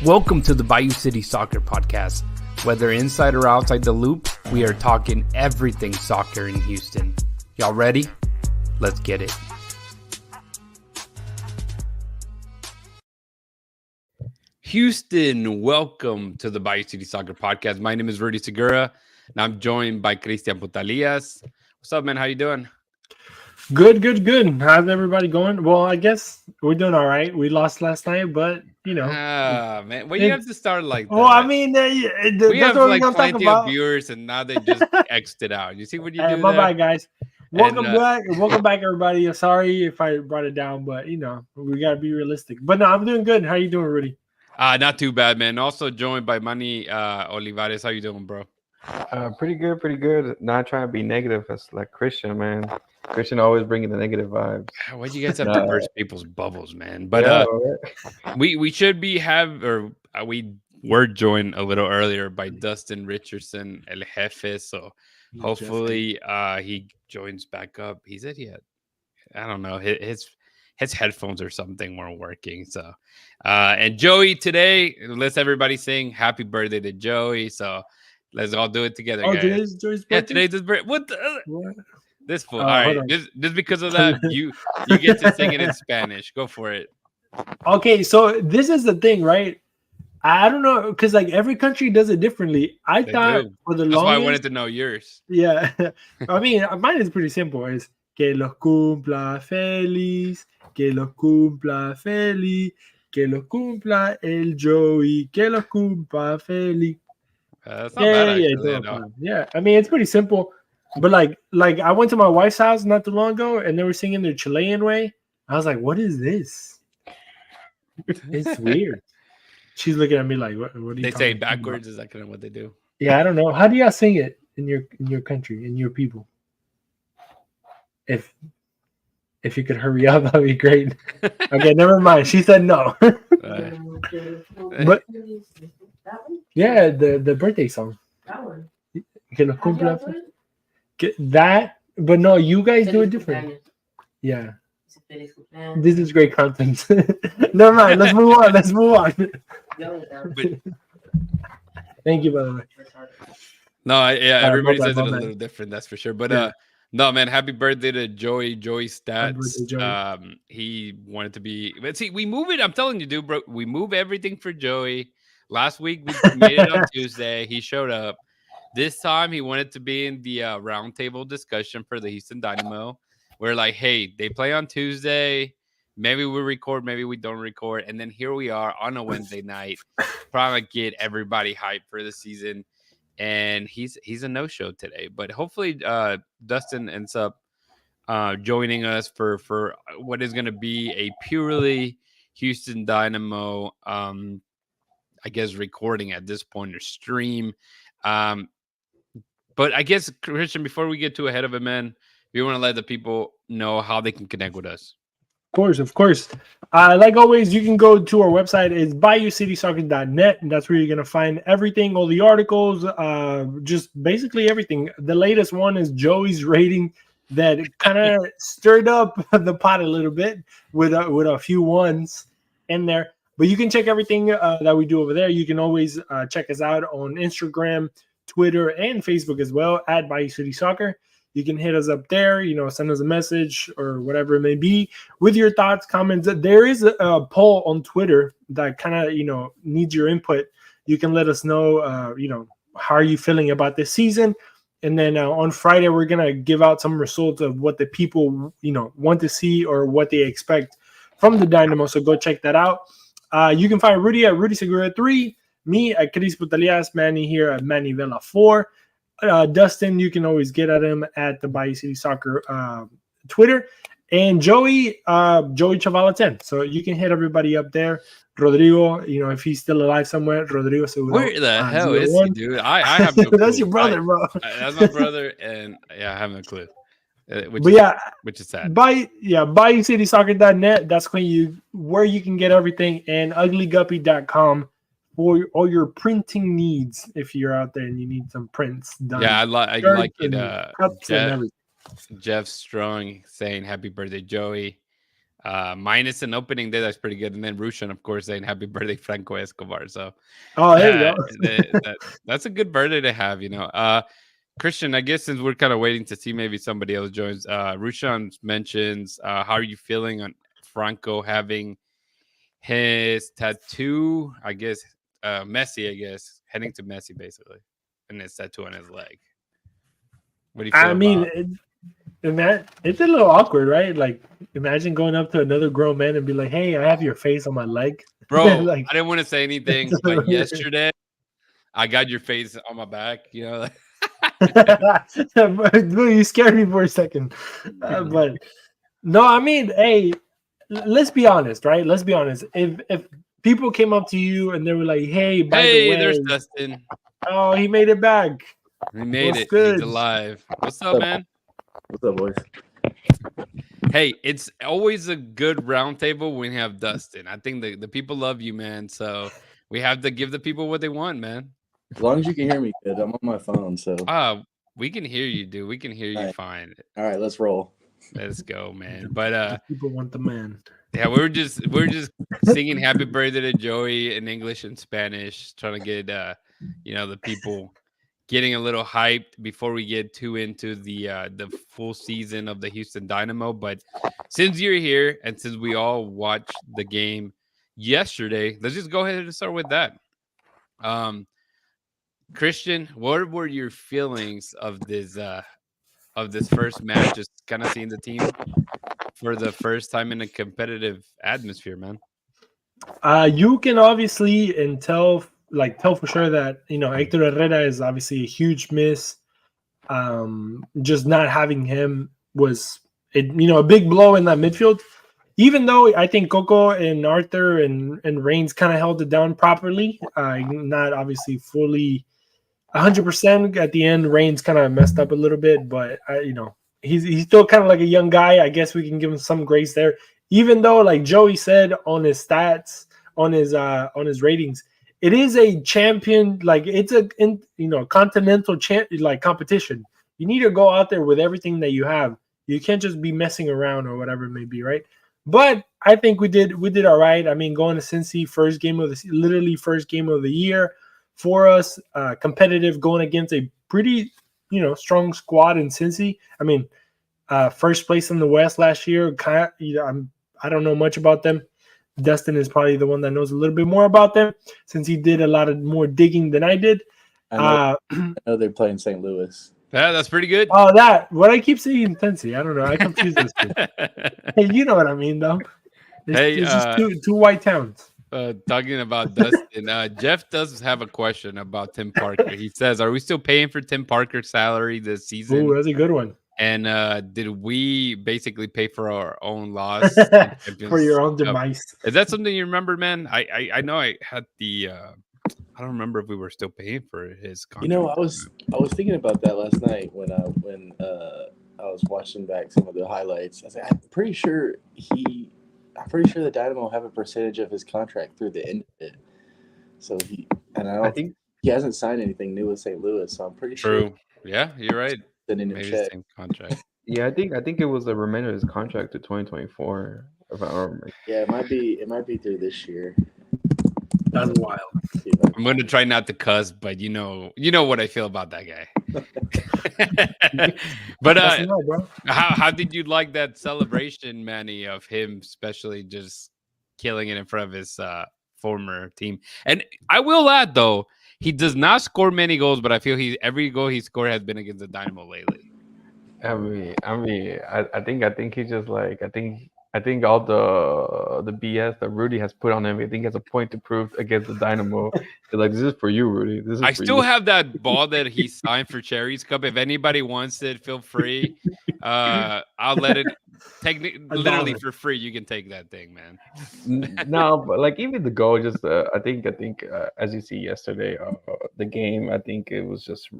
Welcome to the Bayou City Soccer Podcast. Whether inside or outside the loop, we are talking everything soccer in Houston. Y'all ready? Let's get it. Houston, welcome to the Bayou City Soccer Podcast. My name is Rudy Segura, and I'm joined by Cristian Putalias. What's up, man? How you doing? Good. How's everybody going? Well, I guess we're doing all right. We lost last night, but you know. Man. Well, you have to start like that. Well, I mean, we have like plenty of viewers, and now they just X'd it out. You see what you do there? Bye, guys. Welcome back, everybody. Sorry if I brought it down, but you know, we gotta be realistic. But no, I'm doing good. How you doing, Rudy? Not too bad, man. Also joined by Manny Olivares. How you doing, bro? Pretty good. Not trying to be negative. That's like Christian, man. Christian always bringing the negative vibes. Why'd you guys have to burst people's bubbles, man? But we should be we were joined a little earlier by Dustin Richardson, El Jefe. So hopefully he joins back up. He said I don't know, his headphones or something weren't working. So and Joey today, let's everybody sing happy birthday to Joey. So let's all do it together, guys. Today's Joey's birthday? Yeah, today's his birthday. What? This fool. All right. Just because of that, you get to sing it in Spanish. Go for it. Okay, so this is the thing, right? I don't know, because like every country does it differently. I thought for the longest. That's why I wanted to know yours. Yeah. I mean, mine is pretty simple. It's que los cumpla feliz, que los cumpla feliz, que los cumpla el Joey, que los cumpla feliz. That's not bad, actually, yeah. I mean, it's pretty simple. But like I went to my wife's house not too long ago, and they were singing their Chilean way. I was like, "What is this? It's weird." She's looking at me like, "What are you?" They say backwards. Is that kind of what they do? Yeah, I don't know. How do y'all sing it in your country, in your people? If you could hurry up, that'd be great. Okay, never mind. She said no. But yeah, the birthday song. That one. That, but no, you guys do it different. Yeah. This is great content. Never mind. Let's move on. Thank you, by the way. No, everybody says it a little different. That's for sure. But no, man, happy birthday to Joey. Joey Stats. Joey. He wanted to be. But see, we move it. I'm telling you, dude, bro. We move everything for Joey. Last week we made it on Tuesday. He showed up. This time he wanted to be in the roundtable discussion for the Houston Dynamo. We're like, hey, they play on Tuesday. Maybe we record, maybe we don't record. And then here we are on a Wednesday night, trying to get everybody hyped for the season. And he's a no-show today. But hopefully Dustin ends up joining us for what is going to be a purely Houston Dynamo, I guess, recording at this point or stream. But I guess, Christian, before we get too ahead of it, man, we want to let the people know how they can connect with us. Of course. Like always, you can go to our website. It's BayouCitySoccer.net, and that's where you're going to find everything, all the articles, just basically everything. The latest one is Joey's rating that kind of stirred up the pot a little bit with a few ones in there. But you can check everything that we do over there. You can always check us out on Instagram, Twitter, and Facebook as well at Bayou City Soccer. You can hit us up there, send us a message or whatever it may be with your thoughts, comments. There is a poll on Twitter that kind of, needs your input. You can let us know, how are you feeling about this season? And then on Friday, we're going to give out some results of what the people, want to see or what they expect from the Dynamo. So go check that out. You can find Rudy at Rudy Segura 3, me at Cris Putalias, Manny here at Manny Vela 4. Dustin, you can always get at him at the Bayou City Soccer Twitter. And Joey Chavala 10. So you can hit everybody up there. Rodrigo, if he's still alive somewhere, Rodrigo. Where the hell is he, dude? I have no clue. That's your brother, bro. That's my brother, and I have no clue. Which is sad. BayouCitySoccer.net. That's where you can get everything, and UglyGuppy.com for all your printing needs. If you're out there and you need some prints done. Yeah, I like it. Jeff Strong saying happy birthday, Joey. minus an opening day. That's pretty good. And then Rushan, of course, saying happy birthday, Franco Escobar. So there you go. That's a good birthday to have, Christian, I guess since we're kind of waiting to see maybe somebody else joins, Rushan mentions, how are you feeling on Franco having his tattoo? I guess Messi, heading to Messi basically, and his tattoo on his leg. What do you feel about? It's a little awkward, right? Like, imagine going up to another grown man and be like, "Hey, I have your face on my leg." Bro, like, I didn't want to say anything, but yesterday I got your face on my back. You scared me for a second. But no, I mean, hey, let's be honest, right? Let's be honest. If people came up to you and they were like, "Hey, by the way, there's Dustin. Oh, he made it back. He made What's it. good? He's alive. What's up, man? What's up, boys? Hey, it's always a good roundtable when you have Dustin. I think the people love you, man. So we have to give the people what they want, man. As long as you can hear me good, I'm on my phone, so. We can hear you, dude. We can hear you fine. All right, let's roll. Let's go, man. But people want the man. Yeah, we're just singing happy birthday to Joey in English and Spanish, trying to get the people getting a little hyped before we get too into the full season of the Houston Dynamo. But since you're here and since we all watched the game yesterday, let's just go ahead and start with that. Christian, what were your feelings of this first match? Just kind of seeing the team for the first time in a competitive atmosphere, man. You can obviously tell for sure that Hector Herrera is obviously a huge miss. Just not having him was a big blow in that midfield. Even though I think Coco and Arthur and Reigns kind of held it down properly, not obviously fully 100% at the end. Reigns kind of messed up a little bit, but he's still kind of like a young guy. I guess we can give him some grace there. Even though, like Joey said on his stats, on his ratings, it is a champion, like it's a continental competition. You need to go out there with everything that you have. You can't just be messing around or whatever it may be, right? But I think we did all right. I mean, going to Cincy, first game of the year for us, competitive, going against a pretty strong squad in Cincy. I mean, first place in the West last year. I don't know much about them. Dustin is probably the one that knows a little bit more about them since he did a lot of more digging than I did. I know they're playing St. Louis. Yeah, that's pretty good. Oh, what I keep saying Cincy. I don't know. I confuse those two. Hey, you know what I mean, though. It's just two white towns. Talking about Dustin, Jeff does have a question about Tim Parker. He says, "Are we still paying for Tim Parker's salary this season?" Ooh, that's a good one. And did we basically pay for our own loss for your own demise? Is that something you remember, man? I know I had the. I don't remember if we were still paying for his contract. I was thinking about that last night when I was watching back some of the highlights. I said, I'm pretty sure the Dynamo have a percentage of his contract through the end of it. So I think he hasn't signed anything new with St. Louis. So I'm pretty sure. True. Yeah, you're right. Maybe the same contract. Yeah, I think it was the remainder of his contract to 2024. If I remember. Yeah, it might be through this year. That's wild. I'm going to try not to cuss, but you know what I feel about that guy. But how did you like that celebration, Manny, of him, especially just killing it in front of his former team? And I will add, though, he does not score many goals, but I feel every goal he scored has been against the Dynamo lately. I think he's just like I think all the BS that Rudy has put on him, I think he has a point to prove against the Dynamo. They're like, this is for you, Rudy. I still have that ball that he signed for Cherry's Cup. If anybody wants it, feel free. I'll let it literally for free. You can take that thing, man. No, but like even the goal, just I think as you see yesterday, the game, I think it was just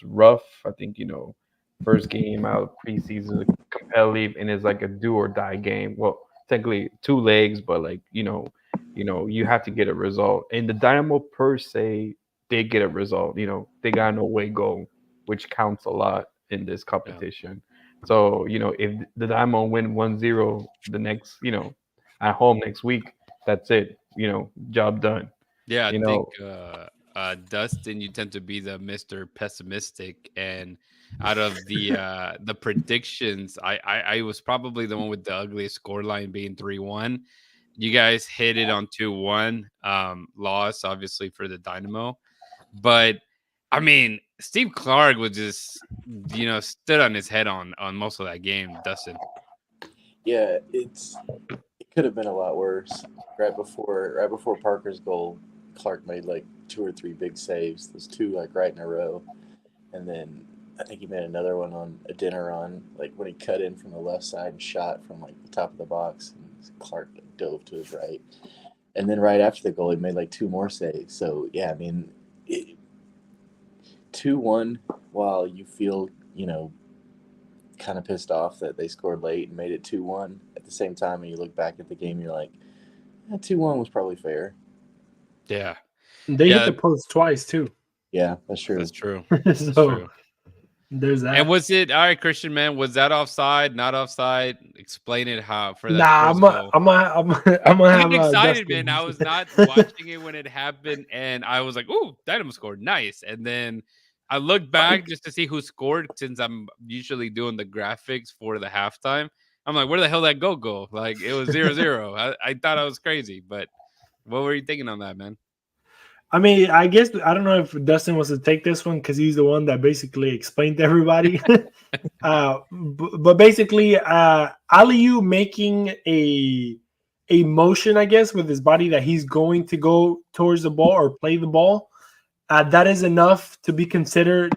rough. I think first game out preseason competitive, and it's like a do or die game. Well, technically 2 legs, but like you have to get a result. And the Dynamo per se did get a result. They got an away goal, which counts a lot in this competition. So if the Dynamo win 1-0 the next at home next week, that's it. Job done. Yeah, I You think know, Dustin, you tend to be the Mr. Pessimistic, and out of the predictions, I was probably the one with the ugliest scoreline being 3-1. You guys hit it on 2-1. Loss obviously for the Dynamo, but I mean Steve Clark was just stood on his head on most of that game. Dustin. Yeah, it could have been a lot worse. Right before Parker's goal, Clark made like two or three big saves. Those two like right in a row, and then I think he made another one on a dinner run, like when he cut in from the left side and shot from like the top of the box, and Clark dove to his right. And then right after the goal, he made like two more saves. So yeah, I mean, 2-1. While you feel kind of pissed off that they scored late and made it 2-1. At the same time, when you look back at the game, you're like, 2-1 was probably fair. Yeah, They hit the post twice too. Yeah, that's true. That's true. So That's true. There's that. And was it all right, Christian man? Was that offside? Not offside? Explain it how for that. Nah, I'm gonna have excited, Dustin. man. I was not watching it when it happened, and I was like, "Ooh, Dynamo scored, nice!" And then I looked back just to see who scored, since I'm usually doing the graphics for the halftime. I'm like, "Where the hell that go?" Like it was 0-0. I thought I was crazy, but what were you thinking on that, man? I mean, I guess I don't know if Dustin wants to take this one because he's the one that basically explained to everybody. But basically, Aliyu making a motion, I guess, with his body that he's going to go towards the ball or play the ball. That is enough to be considered,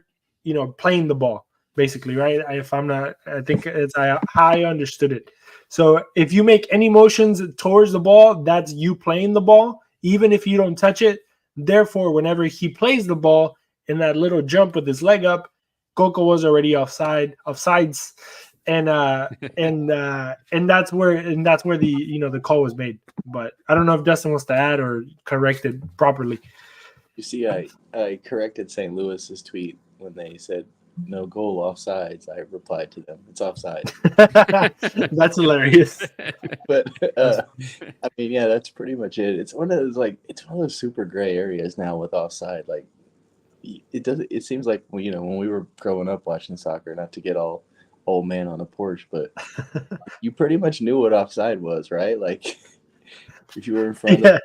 playing the ball, basically, right? If I'm not, I think it's how I understood it. So if you make any motions towards the ball, that's you playing the ball, even if you don't touch it. Therefore, whenever he plays the ball in that little jump with his leg up, Coco was already offsides, and that's where the the call was made. But I don't know if Dustin wants to add or correct it properly. You see, I corrected St. Louis's tweet when they said no goal offsides. I replied to them, it's offside. That's hilarious. But I mean, yeah, that's pretty much it. It's one of those super gray areas now with offside. Like it seems like when we were growing up watching soccer, not to get all old man on a porch, but you pretty much knew what offside was, right? Like if you were in front of the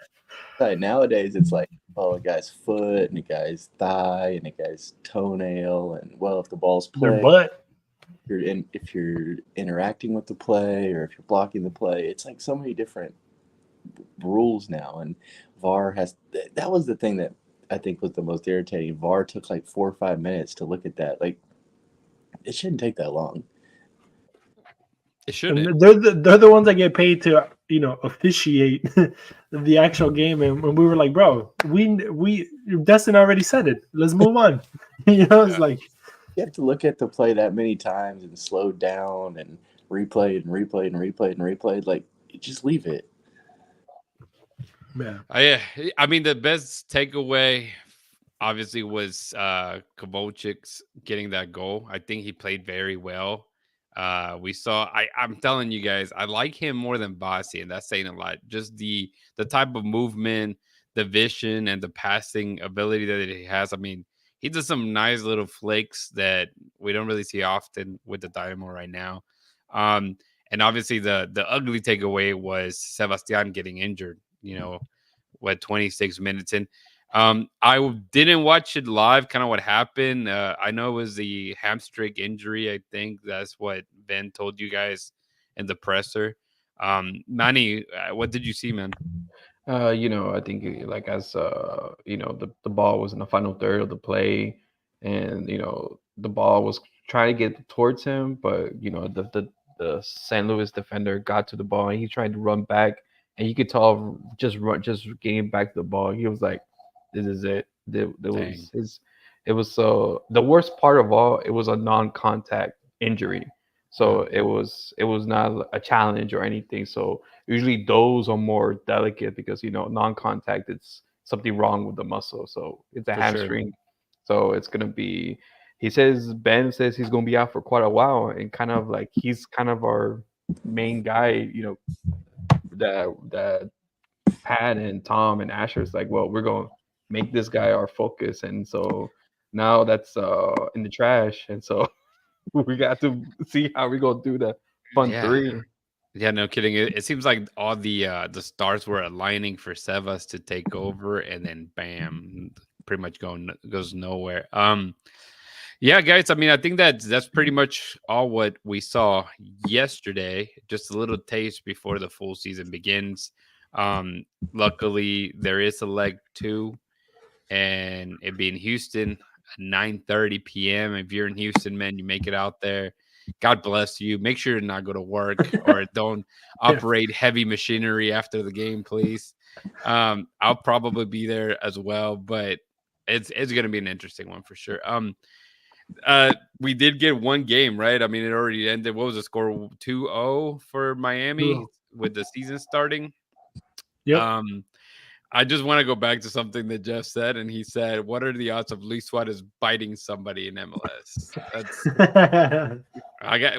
offside. Nowadays it's like, oh, a guy's foot and a guy's thigh and a guy's toenail, and if the ball's played, their butt. If you're interacting with the play or if you're blocking the play, it's like so many different rules now. And VAR that was the thing that I think was the most irritating. VAR took like 4 or 5 minutes to look at that. Like, it shouldn't take that long. It shouldn't. They're the ones that get paid to officiate the actual game, and when we were like, bro, we Dustin already said it. Let's move on. It's like you have to look at the play that many times and slow down and replay and replay and replay and replay. Like, just leave it. Yeah. I mean, the best takeaway obviously was Kovalchik's getting that goal. I think he played very well. We saw. I'm telling you guys, I like him more than Bassi, and that's saying a lot. Just the type of movement, the vision, and the passing ability that he has. I mean, he does some nice little flicks that we don't really see often with the Dynamo right now. And obviously the ugly takeaway was Sebastian getting injured. 26 minutes in. I didn't watch it live, kind of what happened. I know it was the hamstring injury. I think that's what Ben told you guys in the presser. Manny, what did you see, man? I think like as the ball was in the final third of the play, and the ball was trying to get towards him, but the St. Louis defender got to the ball and he tried to run back, and you could tell just getting back to the ball, he was like, "This is it." It was so the worst part of all. It was a non-contact injury, so it was not a challenge or anything. So usually those are more delicate because non-contact, it's something wrong with the muscle. So it's a hamstring. Sure. So it's gonna be he says Ben says he's gonna be out for quite a while, and kind of like he's kind of our main guy, you know, that Pat and Tom and Asher's like, well, we're gonna make this guy our focus, and so now that's in the trash, and so we got to see how we gonna do the fun Yeah. three. Yeah, no kidding. It seems like all the stars were aligning for Sevas to take over, and then bam, pretty much goes nowhere. Yeah, guys. I mean, I think that's pretty much all what we saw yesterday. Just a little taste before the full season begins. Luckily, there is a leg 2, and it being Houston at 9:30 p.m. If you're in Houston, man, you make it out there. God bless you. Make sure to not go to work or don't operate heavy machinery after the game, please. I'll probably be there as well, but it's going to be an interesting one for sure. We did get one game, right? I mean, it already ended. What was the score? 2-0 for Miami 2-0. with the season starting. Yep. I just want to go back to something that Jeff said, and he said, "What are the odds of Luis Suarez biting somebody in MLS?"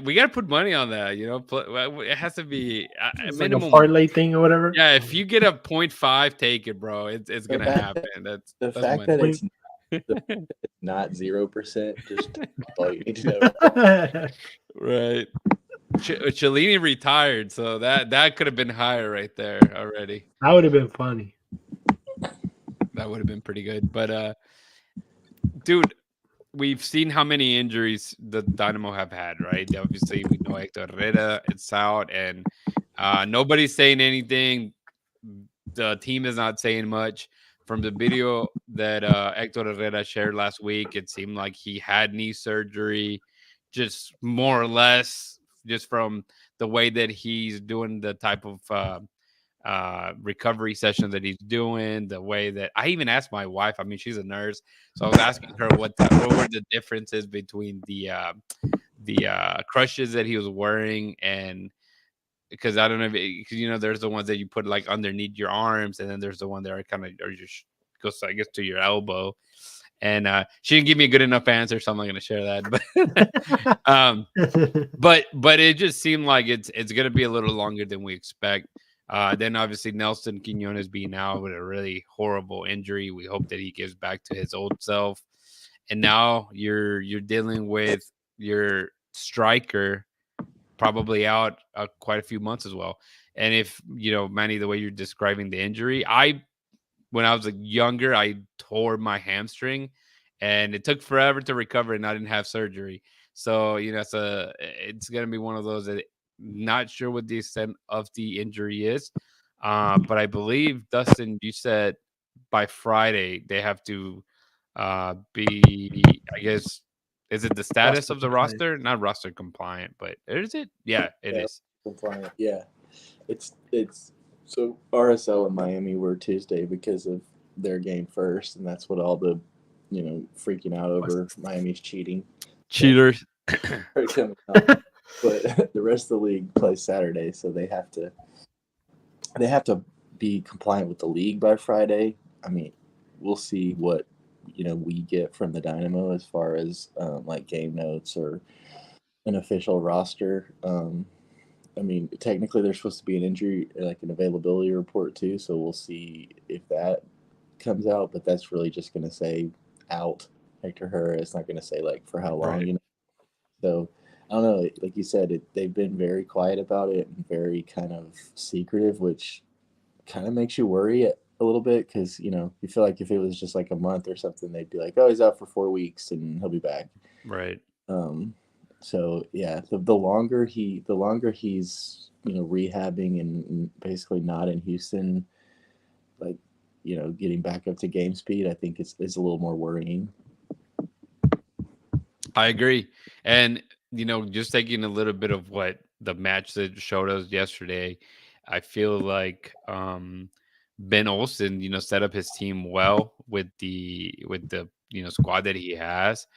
We got to put money on that. You know, it has to be a minimum, like a parlay thing or whatever. Yeah, if you get a 0.5, take it, bro. It's gonna happen. That's the that's fact money. that it's not 0%. Just all you need to know. Right. Cellini retired, so that could have been higher right there already. That would have been funny. That would have been pretty good. But dude, we've seen how many injuries the Dynamo have had, right? Obviously, we know Hector Herrera, it's out, and nobody's saying anything. The team is not saying much. From the video that Hector Herrera shared last week, it seemed like he had knee surgery, just more or less, just from the way that he's doing the type of recovery session that he's doing, the way that I even asked my wife. I mean, she's a nurse, so I was asking her what were the differences between the crutches that he was wearing, and because I don't know, because you know, there's the ones that you put like underneath your arms, and then there's the one that are kind of or just goes, I guess, to your elbow. And she didn't give me a good enough answer, so I'm not going to share that. But it just seemed like it's going to be a little longer than we expect. Then obviously Nelson Quinones being out with a really horrible injury. We hope that he gives back to his old self. And now you're dealing with your striker probably out quite a few months as well. And if you know, Manny, the way you're describing the injury, when I was younger, I tore my hamstring, and it took forever to recover, and I didn't have surgery. So you know, it's gonna be one of those that not sure what the extent of the injury is, but I believe Dustin, you said by Friday they have to be, I guess, is it the status of the roster? Not roster compliant, but is it? Yeah, it is compliant. Yeah, it's so RSL and Miami were Tuesday because of their game first, and that's what all the freaking out over Miami's cheating. Cheaters. But the rest of the league plays Saturday, so they have to be compliant with the league by Friday. I mean, we'll see what we get from the Dynamo as far as like game notes or an official roster. I mean, technically they're supposed to be an injury, like an availability report too, so we'll see if that comes out, but that's really just going to say out Hector Herrera. It's not going to say like for how long, right. So I don't know, like you said, they've been very quiet about it and very kind of secretive, which kind of makes you worry a little bit, because you feel like if it was just like a month or something, they'd be like, oh, he's out for 4 weeks and he'll be back. Right. So yeah, the longer he's rehabbing and basically not in Houston, like getting back up to game speed, I think it's a little more worrying. I agree. And just taking a little bit of what the match that showed us yesterday, I feel like Ben Olsen, set up his team well with the squad that he has.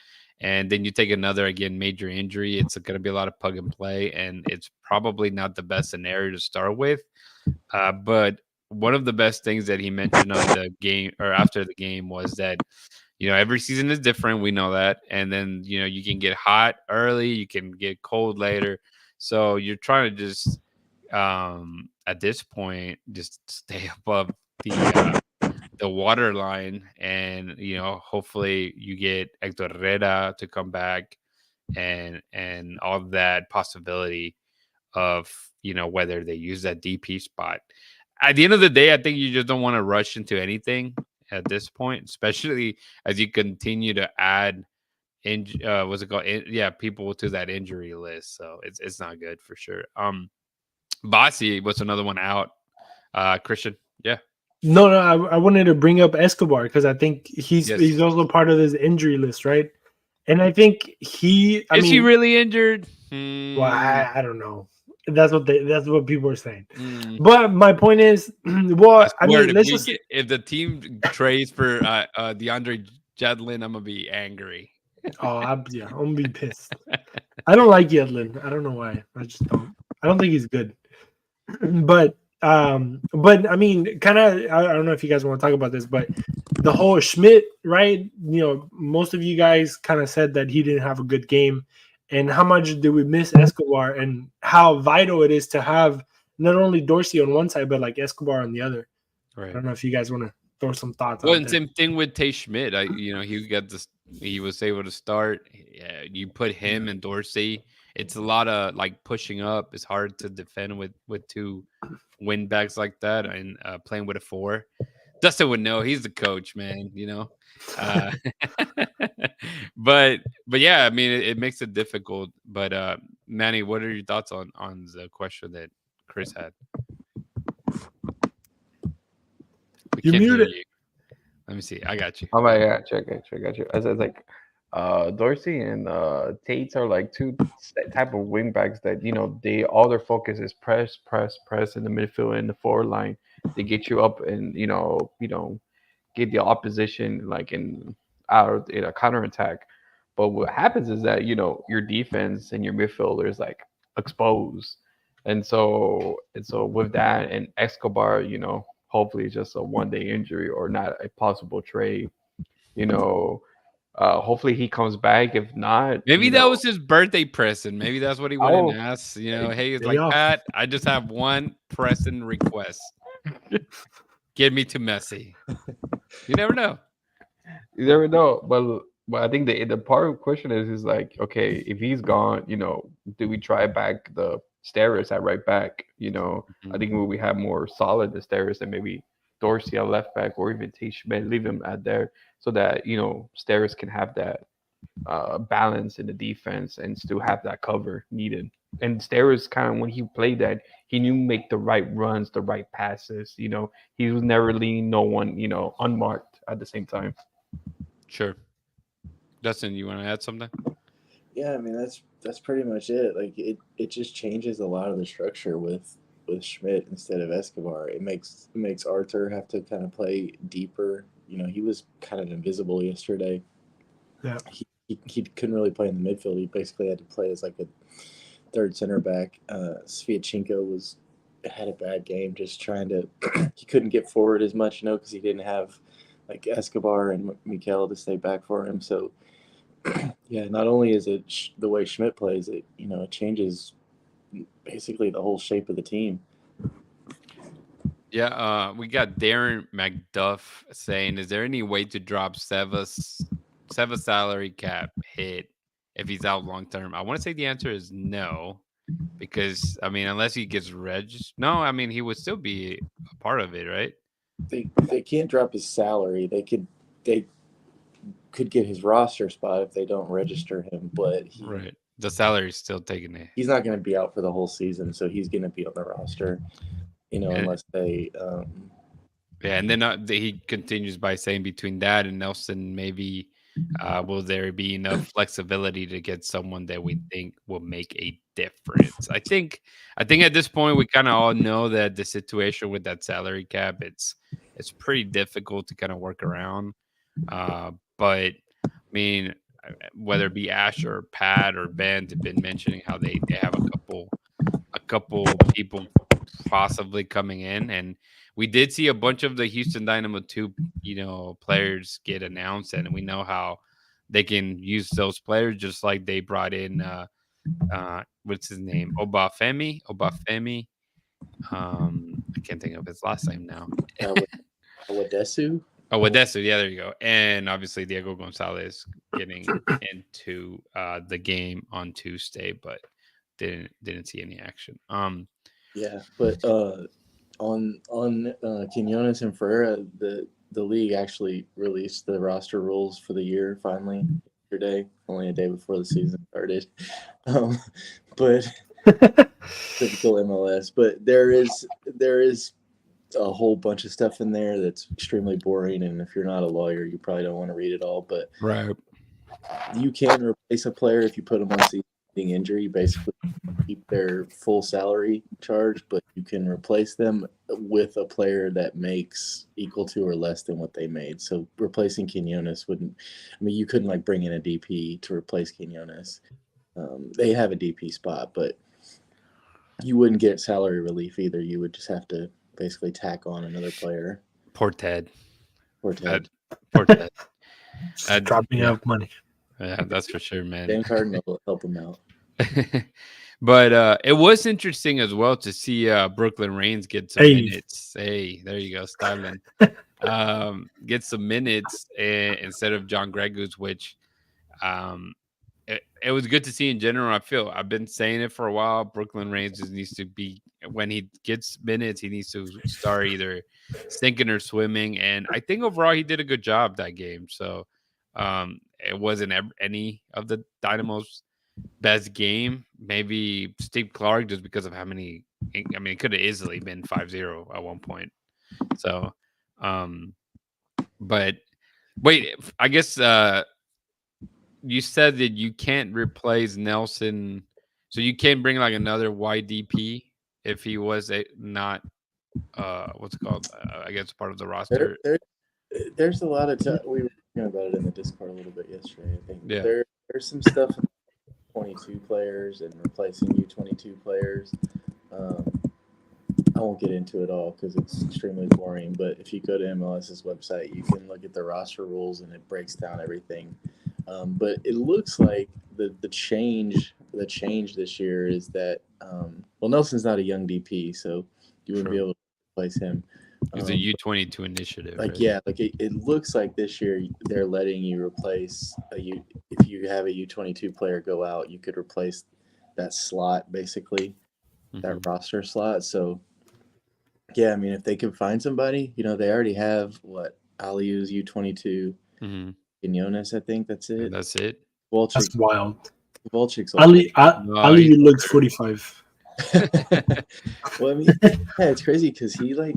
And then you take another, again, major injury. It's going to be a lot of plug and play, and it's probably not the best scenario to start with. But one of the best things that he mentioned on the game or after the game was that, every season is different. We know that. And then, you can get hot early, you can get cold later. So you're trying to just, at this point, just stay above the water line. And, hopefully you get Hector Herrera to come back and all that possibility of, whether they use that DP spot. At the end of the day, I think you just don't want to rush into anything at this point, especially as you continue to add what's it called? People to that injury list. So it's not good for sure. Bossy was another one out. Christian, yeah. No, I wanted to bring up Escobar because I think he's also part of this injury list, right? And I think is he really injured? Well, I don't know. That's what people are saying. But my point is, if the team trades for DeAndre Jedlin, I'm gonna be angry. I'm gonna be pissed. I don't like Yedlin. I don't know why. I just don't. I don't think he's good. But I mean, kind of. I don't know if you guys want to talk about this, but the whole Schmidt, right? Most of you guys kind of said that he didn't have a good game, and how much did we miss Escobar, and how vital it is to have not only Dorsey on one side, but like Escobar on the other. Right. I don't know if you guys want to throw some thoughts. Well, same thing with Tay Schmidt. He was able to start. You put him and Dorsey. It's a lot of like pushing up. It's hard to defend with two wing backs like that, and playing with a 4. Dustin would know. He's the coach, man. But yeah, I mean, it makes it difficult. But Manny, what are your thoughts on the question that Chris had? You muted. Let me see. I got you. Oh my god, check. I got you. As like Dorsey and Tate are like two type of wing backs that they all their focus is press in the midfield and the forward line. They get you up and get the opposition like in a counterattack. But what happens is that your defense and your midfielder is like exposed, and so with that and Escobar, hopefully it's just a one-day injury or not a possible trade. Hopefully he comes back. If not, maybe that was his birthday present. Maybe that's what he wanted to ask. Hey, it's like, Pat, I just have one pressing request. Get me to Messi. You never know. You never know. But I think the part of the question is like, okay, if he's gone, do we try back the Steris at right back? I think we have more solid the Steris and maybe Dorsey at left back, or even T. Schmidt, leave him at there so that Steris can have that balance in the defense and still have that cover needed. And Steris kind of, when he played that, he knew make the right runs, the right passes. He was never leaving no one unmarked at the same time. Sure. Dustin, you want to add something? Yeah, I mean that's pretty much it. Like it just changes a lot of the structure with Schmidt instead of Escobar. It makes Arthur have to kind of play deeper. He was kind of invisible yesterday. Yeah. He couldn't really play in the midfield. He basically had to play as like a third center back. Sviatchenko had a bad game, just trying to he couldn't get forward as much, because he didn't have like Escobar and Mikel to stay back for him. So yeah, not only is it the way Schmidt plays, it changes basically the whole shape of the team. Yeah, we got Darren McDuff saying, is there any way to drop Seva's salary cap hit if he's out long term? I want to say the answer is no, because I mean, unless he gets registered, no, I mean, he would still be a part of it, right? They can't drop his salary. They could get his roster spot if they don't register him, but right, the salary is still taking it. He's not going to be out for the whole season, so he's going to be on the roster, unless they. Yeah, and then he continues by saying, between that and Nelson, maybe will there be enough flexibility to get someone that we think will make a difference? I think at this point we kind of all know that the situation with that salary cap, it's pretty difficult to kind of work around. But I mean, whether it be Ash or Pat or Ben have been mentioning how they have a couple people possibly coming in, and we did see a bunch of the Houston Dynamo 2, players get announced, and we know how they can use those players, just like they brought in what's his name, Obafemi. I can't think of his last name now. Awadesu. Wadesu, yeah, there you go. And obviously Diego Gonzalez getting into the game on Tuesday, but didn't see any action. Yeah, but on Quinones and Ferreira, the league actually released the roster rules for the year finally yesterday, only a day before the season started. But typical MLS. But there is a whole bunch of stuff in there that's extremely boring, and if you're not a lawyer, you probably don't want to read it all. But right, you can replace a player if you put them on season-ending injury. Basically, keep their full salary charge, but you can replace them with a player that makes equal to or less than what they made. So replacing Quinones wouldn't. I mean, you couldn't like bring in a DP to replace Quinones. They have a DP spot, but you wouldn't get salary relief either. You would just have to basically tack on another player. Poor Ted. Poor Ted. Dropping out money. Yeah, that's for sure, man. Dan Cardinal will help him out. But it was interesting as well to see Brooklyn Reigns get some minutes. Hey, there you go, styling. Get some minutes instead of John Gregus, which it was good to see in general. I've been saying it for a while. Brooklyn Reigns just needs to be, when he gets minutes, he needs to start either sinking or swimming. And I think overall he did a good job that game. So it wasn't any of the Dynamo's best game. Maybe Steve Clark, just because of how many. I mean, it could have easily been 5-0 at one point. So, but wait, I guess. You said that you can't replace Nelson, so you can't bring like another YDP if he was not what's it called? I guess part of the roster. There's a lot of we were talking about it in the Discord a little bit yesterday. I think there's some stuff 22 players and replacing U22 players. I won't get into it all because it's extremely boring. But if you go to MLS's website, you can look at the roster rules and it breaks down everything. But it looks like the change this year is that Nelson's not a young DP, so you wouldn't be able to replace him. It's a U22 initiative. Like right? it looks like this year they're letting you replace if you have a U22 player go out, you could replace that slot basically, that roster slot. So yeah, I mean if they could find somebody, they already have Aliu's U22. Quinones, I think that's it. That's it. Volchik. That's wild. Volchik's Ali looks 45. Well, I mean, yeah, it's crazy because he's been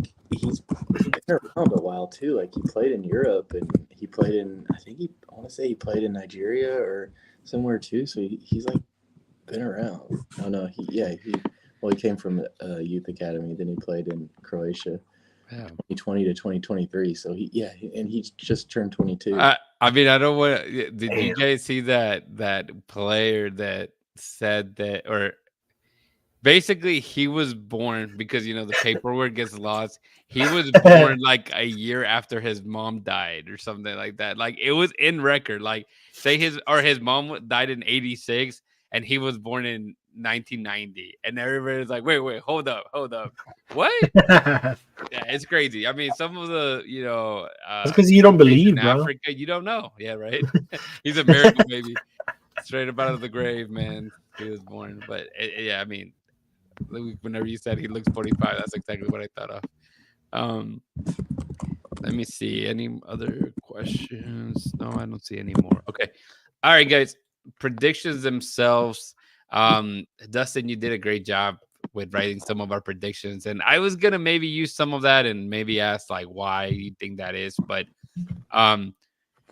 around a while too. Like he played in Europe and he played in, I want to say he played in Nigeria or somewhere too. So he's like been around. Oh no, he came from a youth academy. Then he played in Croatia. 2020 to 2023. So he just turned 22. I mean, I don't want. Did you guys see that player that said that, or basically he was born because the paperwork gets lost. He was born like a year after his mom died or something like that. Like it was in record. Like say his mom died in 86 and he was born in 1990, and everybody's like, wait, hold up, what? Yeah, it's crazy. I mean, some of the it's because you don't believe, bro. Africa, you don't know. Yeah, right. He's a miracle baby, straight up out of the grave, man. He was born, but yeah, I mean, whenever you said he looks 45, that's exactly what I thought of. Let me see, any other questions? No, I don't see any more. Okay, all right, guys, predictions themselves. Dustin, you did a great job with writing some of our predictions, and I was gonna maybe use some of that and maybe ask like why you think that is, but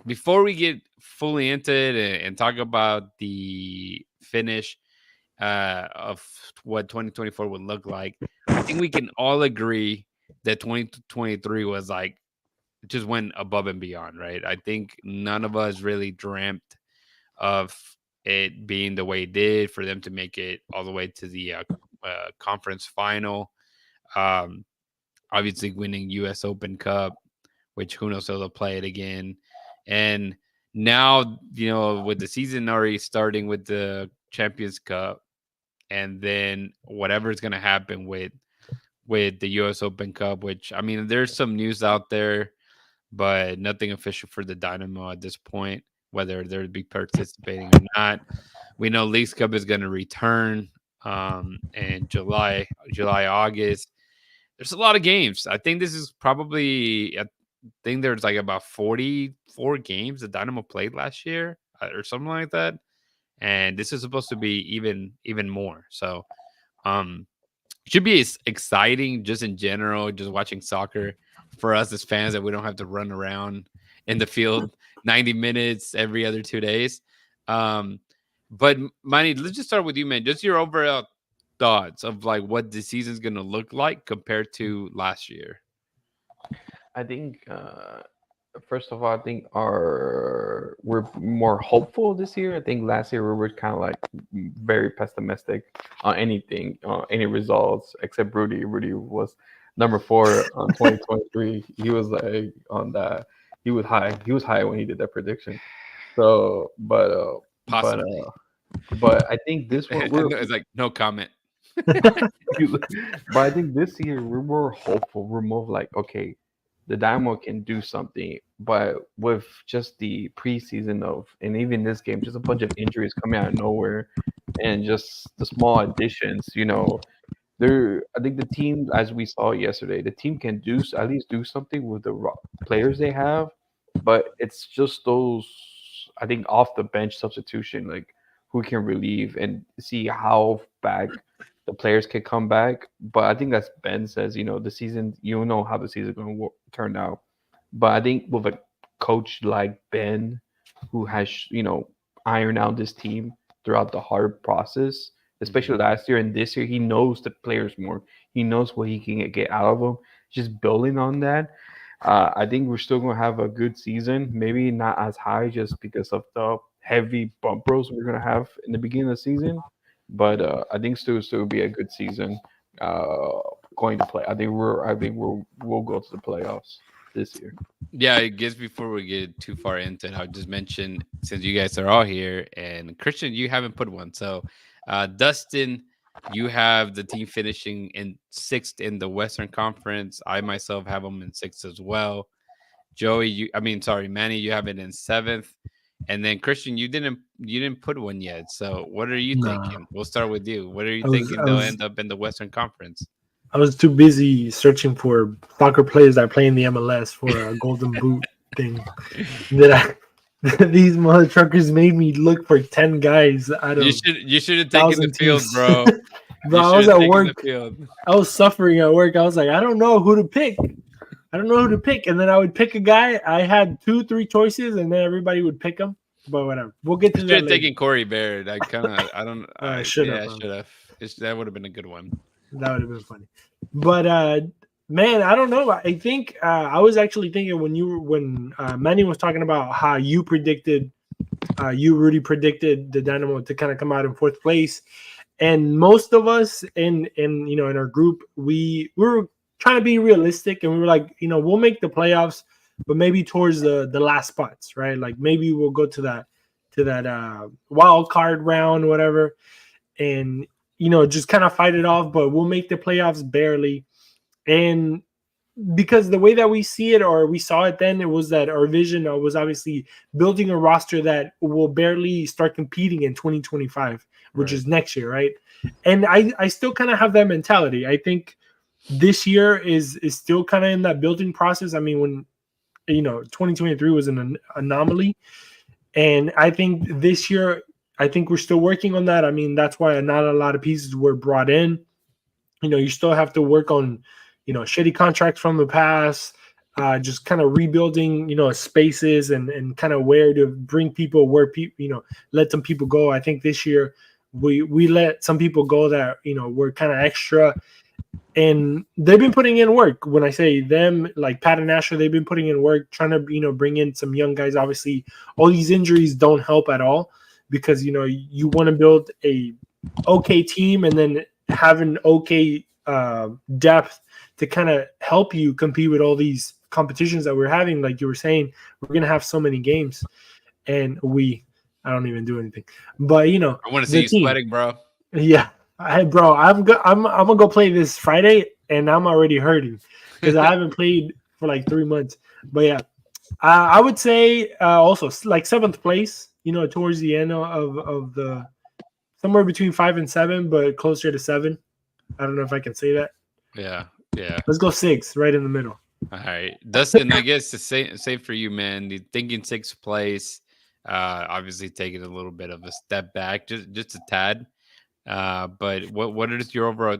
before we get fully into it and talk about the finish of what 2024 would look like, I think we can all agree that 2023 was like just went above and beyond, right? I think none of us really dreamt of it being the way it did, for them to make it all the way to the conference final. Obviously winning US Open Cup, which who knows if they'll play it again. And now, with the season already starting with the Champions Cup, and then whatever is going to happen with the US Open Cup, which, I mean, there's some news out there, but nothing official for the Dynamo at this point, whether they'll be participating or not. We know Leagues Cup is going to return in July, August. There's a lot of games. I think this is probably, I think there's like about 44 games the Dynamo played last year or something like that. And this is supposed to be even more. So should be exciting just in general, just watching soccer for us as fans, that we don't have to run around in the field 90 minutes every other 2 days. But Manny, let's just start with you, man. Just your overall thoughts of like what the season's going to look like compared to last year. I think first of all, I think we're more hopeful this year. I think last year we were kind of like very pessimistic on anything, any results, except Rudy. Rudy was number 4 on 2023. He was like on that. He was high. He was high when he did that prediction. So, but I think this one it's like no comment. But I think this year we're more hopeful. We're more like, okay, the Dynamo can do something, but with just the preseason and even this game, just a bunch of injuries coming out of nowhere, and just the small additions, I think the team, as we saw yesterday, the team can at least do something with the players they have, but it's just those, I think, off the bench substitution, like who can relieve and see how back the players can come back. But I think, as Ben says, the season, you don't know how the season is going to turn out. But I think with a coach like Ben, who has, ironed out this team throughout the hard process, especially last year and this year, he knows the players more. He knows what he can get out of them. Just building on that, I think we're still going to have a good season. Maybe not as high just because of the heavy bump rows we're going to have in the beginning of the season. But I think still be a good season going to play. I think we'll go to the playoffs this year. Yeah, I guess before we get too far into it, I'll just mention, since you guys are all here, and Christian, you haven't put one. So Dustin, you have the team finishing in 6th in the Western Conference. I myself have them in 6th as well. Joey, Manny, you have it in 7th. And then Christian, you didn't put one yet. So what are you thinking? We'll start with you. What are you thinking they'll end up in the Western Conference? I was too busy searching for soccer players that play in the MLS for a golden boot thing. These mother truckers made me look for 10 guys out of. You should have taken the field, bro. Bro, I was at work. I was suffering at work. I was like, I don't know who to pick. And then I would pick a guy. I had 2-3 choices, and then everybody would pick him. But whatever. We'll get to that. You should have taken Corey Baird. I should have. That would have been a good one. That would have been funny. But man, I don't know. I think I was actually thinking when Manny was talking about how you predicted, Rudy predicted the Dynamo to kind of come out in 4th place, and most of us in our group, we were trying to be realistic, and we were like, we'll make the playoffs, but maybe towards the last spots, right? Like maybe we'll go to that wild card round, whatever, and just kind of fight it off, but we'll make the playoffs barely. And because the way that we see it, or we saw it then, it was that our vision was obviously building a roster that will barely start competing in 2025, which is next year, right? And I still kind of have that mentality. I think this year is still kind of in that building process. I mean, when 2023 was an anomaly, and I think this year, I think we're still working on that. I mean, that's why not a lot of pieces were brought in. You still have to work on, shitty contracts from the past, just kind of rebuilding, spaces and kind of where to bring people, where people, let some people go. I think this year we let some people go that, were kind of extra, and they've been putting in work. When I say them, like Pat and Asher, they've been putting in work, trying to, bring in some young guys. Obviously, all these injuries don't help at all, because, you want to build a okay team and then have an okay depth to kind of help you compete with all these competitions that we're having. Like you were saying, we're gonna have so many games, and I don't even do anything, but you know, I want to see you sweating, bro. Yeah, I'm gonna go play this Friday, and I'm already hurting because I haven't played for like 3 months. But yeah, I would say also like 7th place. You know, towards the end of the somewhere between 5 and 7, but closer to 7. I don't know if I can say that. Yeah. Let's go 6, right in the middle. All right, Dustin. I guess the same for you, man. You thinking 6th place, obviously taking a little bit of a step back, just a tad. But what is your overall,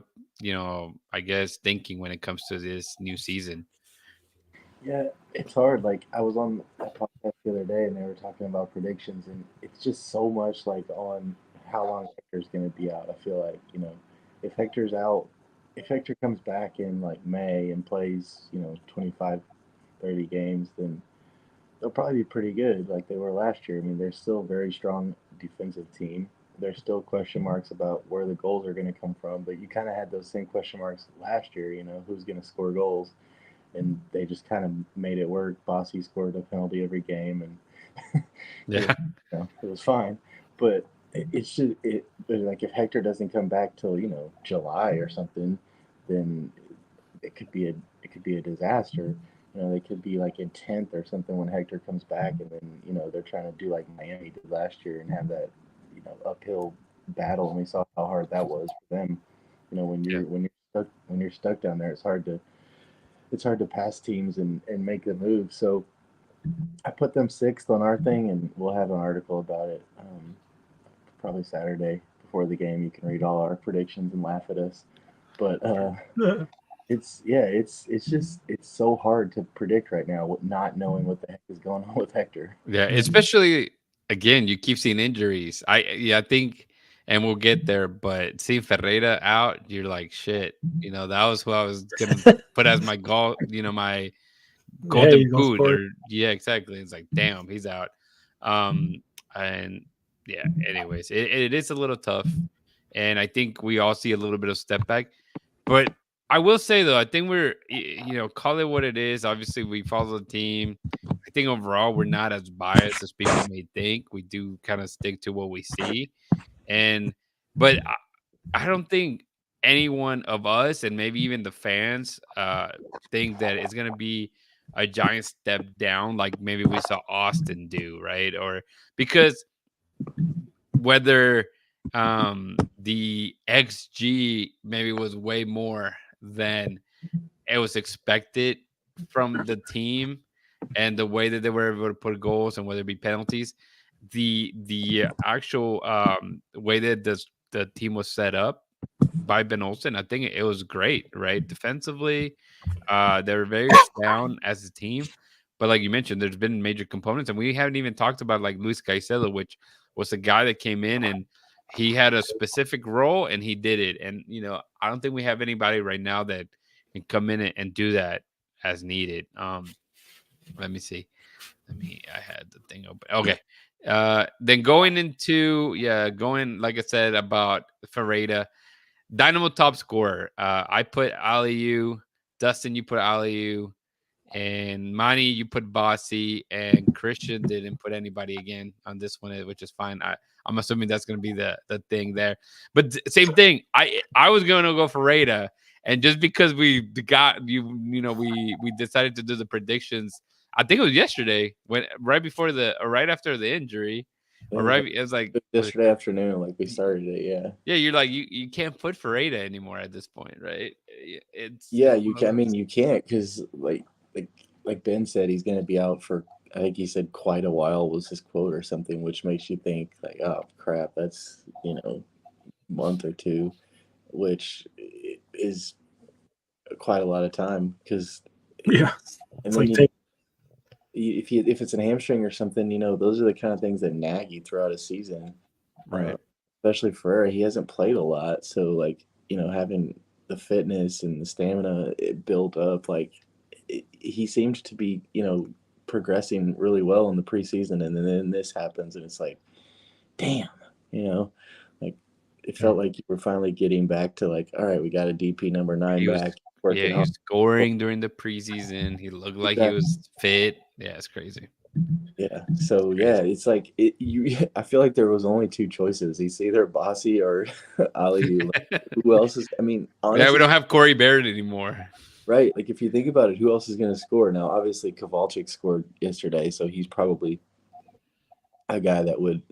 I guess, thinking when it comes to this new season? Yeah, it's hard. Like I was on a podcast the other day, and they were talking about predictions, and it's just so much like on how long Hector's going to be out. I feel like if Hector's out, if Hector comes back in like May and plays 25, 30 games, then they'll probably be pretty good like they were last year. I mean, they're still a very strong defensive team. There's still question marks about where the goals are going to come from, but you kind of had those same question marks last year. Who's going to score goals, and they just kind of made it work. Bossy scored a penalty every game, and Yeah, it was fine. But it's just like if Hector doesn't come back till July or something, then it could be a disaster. They could be like in 10th or something when Hector comes back, and then they're trying to do like Miami did last year and have that uphill battle, and we saw how hard that was for them. When you're stuck down there, it's hard to pass teams and make the move. So I put them 6th on our thing, and we'll have an article about it probably Saturday before the game. You can read all our predictions and laugh at us. But it's so hard to predict right now, not knowing what the heck is going on with Hector. yeah. Especially again, you keep seeing injuries. I think, and we'll get there. But seeing Ferreira out, you're like, shit. That was who I was gonna put as my goal. My golden boot, or yeah, exactly. It's like, damn, he's out. And yeah. Anyways, it is a little tough, and I think we all see a little bit of step back. But I will say though, I think we're, call it what it is. Obviously, we follow the team. I think overall we're not as biased as people may think. We do kind of stick to what we see, but I don't think any one of us, and maybe even the fans, think that it's gonna be a giant step down like maybe we saw Austin do, right? Or because whether the XG maybe was way more than it was expected from the team, and the way that they were able to put goals, and whether it be penalties, the actual way that the team was set up by Ben Olsen, I think it was great, right? Defensively, they were very sound as a team. But like you mentioned, there's been major components, and we haven't even talked about like Luis Caicedo, which was a guy that came in and he had a specific role and he did it. And I don't think we have anybody right now that can come in and do that as needed. Let me see. I had the thing open. Okay. Then going like I said about Ferreira, Dynamo top scorer. I put Aliu. Dustin, you put Aliu. And Manny, you put Bossy, and Christian didn't put anybody again on this one, which is fine. I'm assuming that's going to be the thing there. But same thing. I was going to go for Rada, and just because we decided to do the predictions. I think it was yesterday right after the injury, or right. It was like yesterday afternoon, like we started it. Yeah. Yeah, you're like you can't put Ferreira anymore at this point, right? You can. I mean, you can't because like Ben said, he's going to be out for, I think he said quite a while was his quote or something, which makes you think like, oh crap, that's month or two, which is quite a lot of time because and then if it's an hamstring or something, those are the kind of things that nag you throughout a season, right? Especially Ferreira, he hasn't played a lot, so like having the fitness and the stamina built up, like he seems to be progressing really well in the preseason, and then this happens, and it's like, damn, like it felt like you were finally getting back to like, all right, we got a DP number 9 back. He was scoring during the preseason. He looked like he was fit. Yeah, it's crazy. Yeah. So it's like I feel like there was only 2 choices. It's either Bossy or Ali. Who else is? I mean, honestly, we don't have Corey Barrett anymore. Right. Like if you think about it, who else is going to score now? Obviously, Kowalczyk scored yesterday, so he's probably a guy that would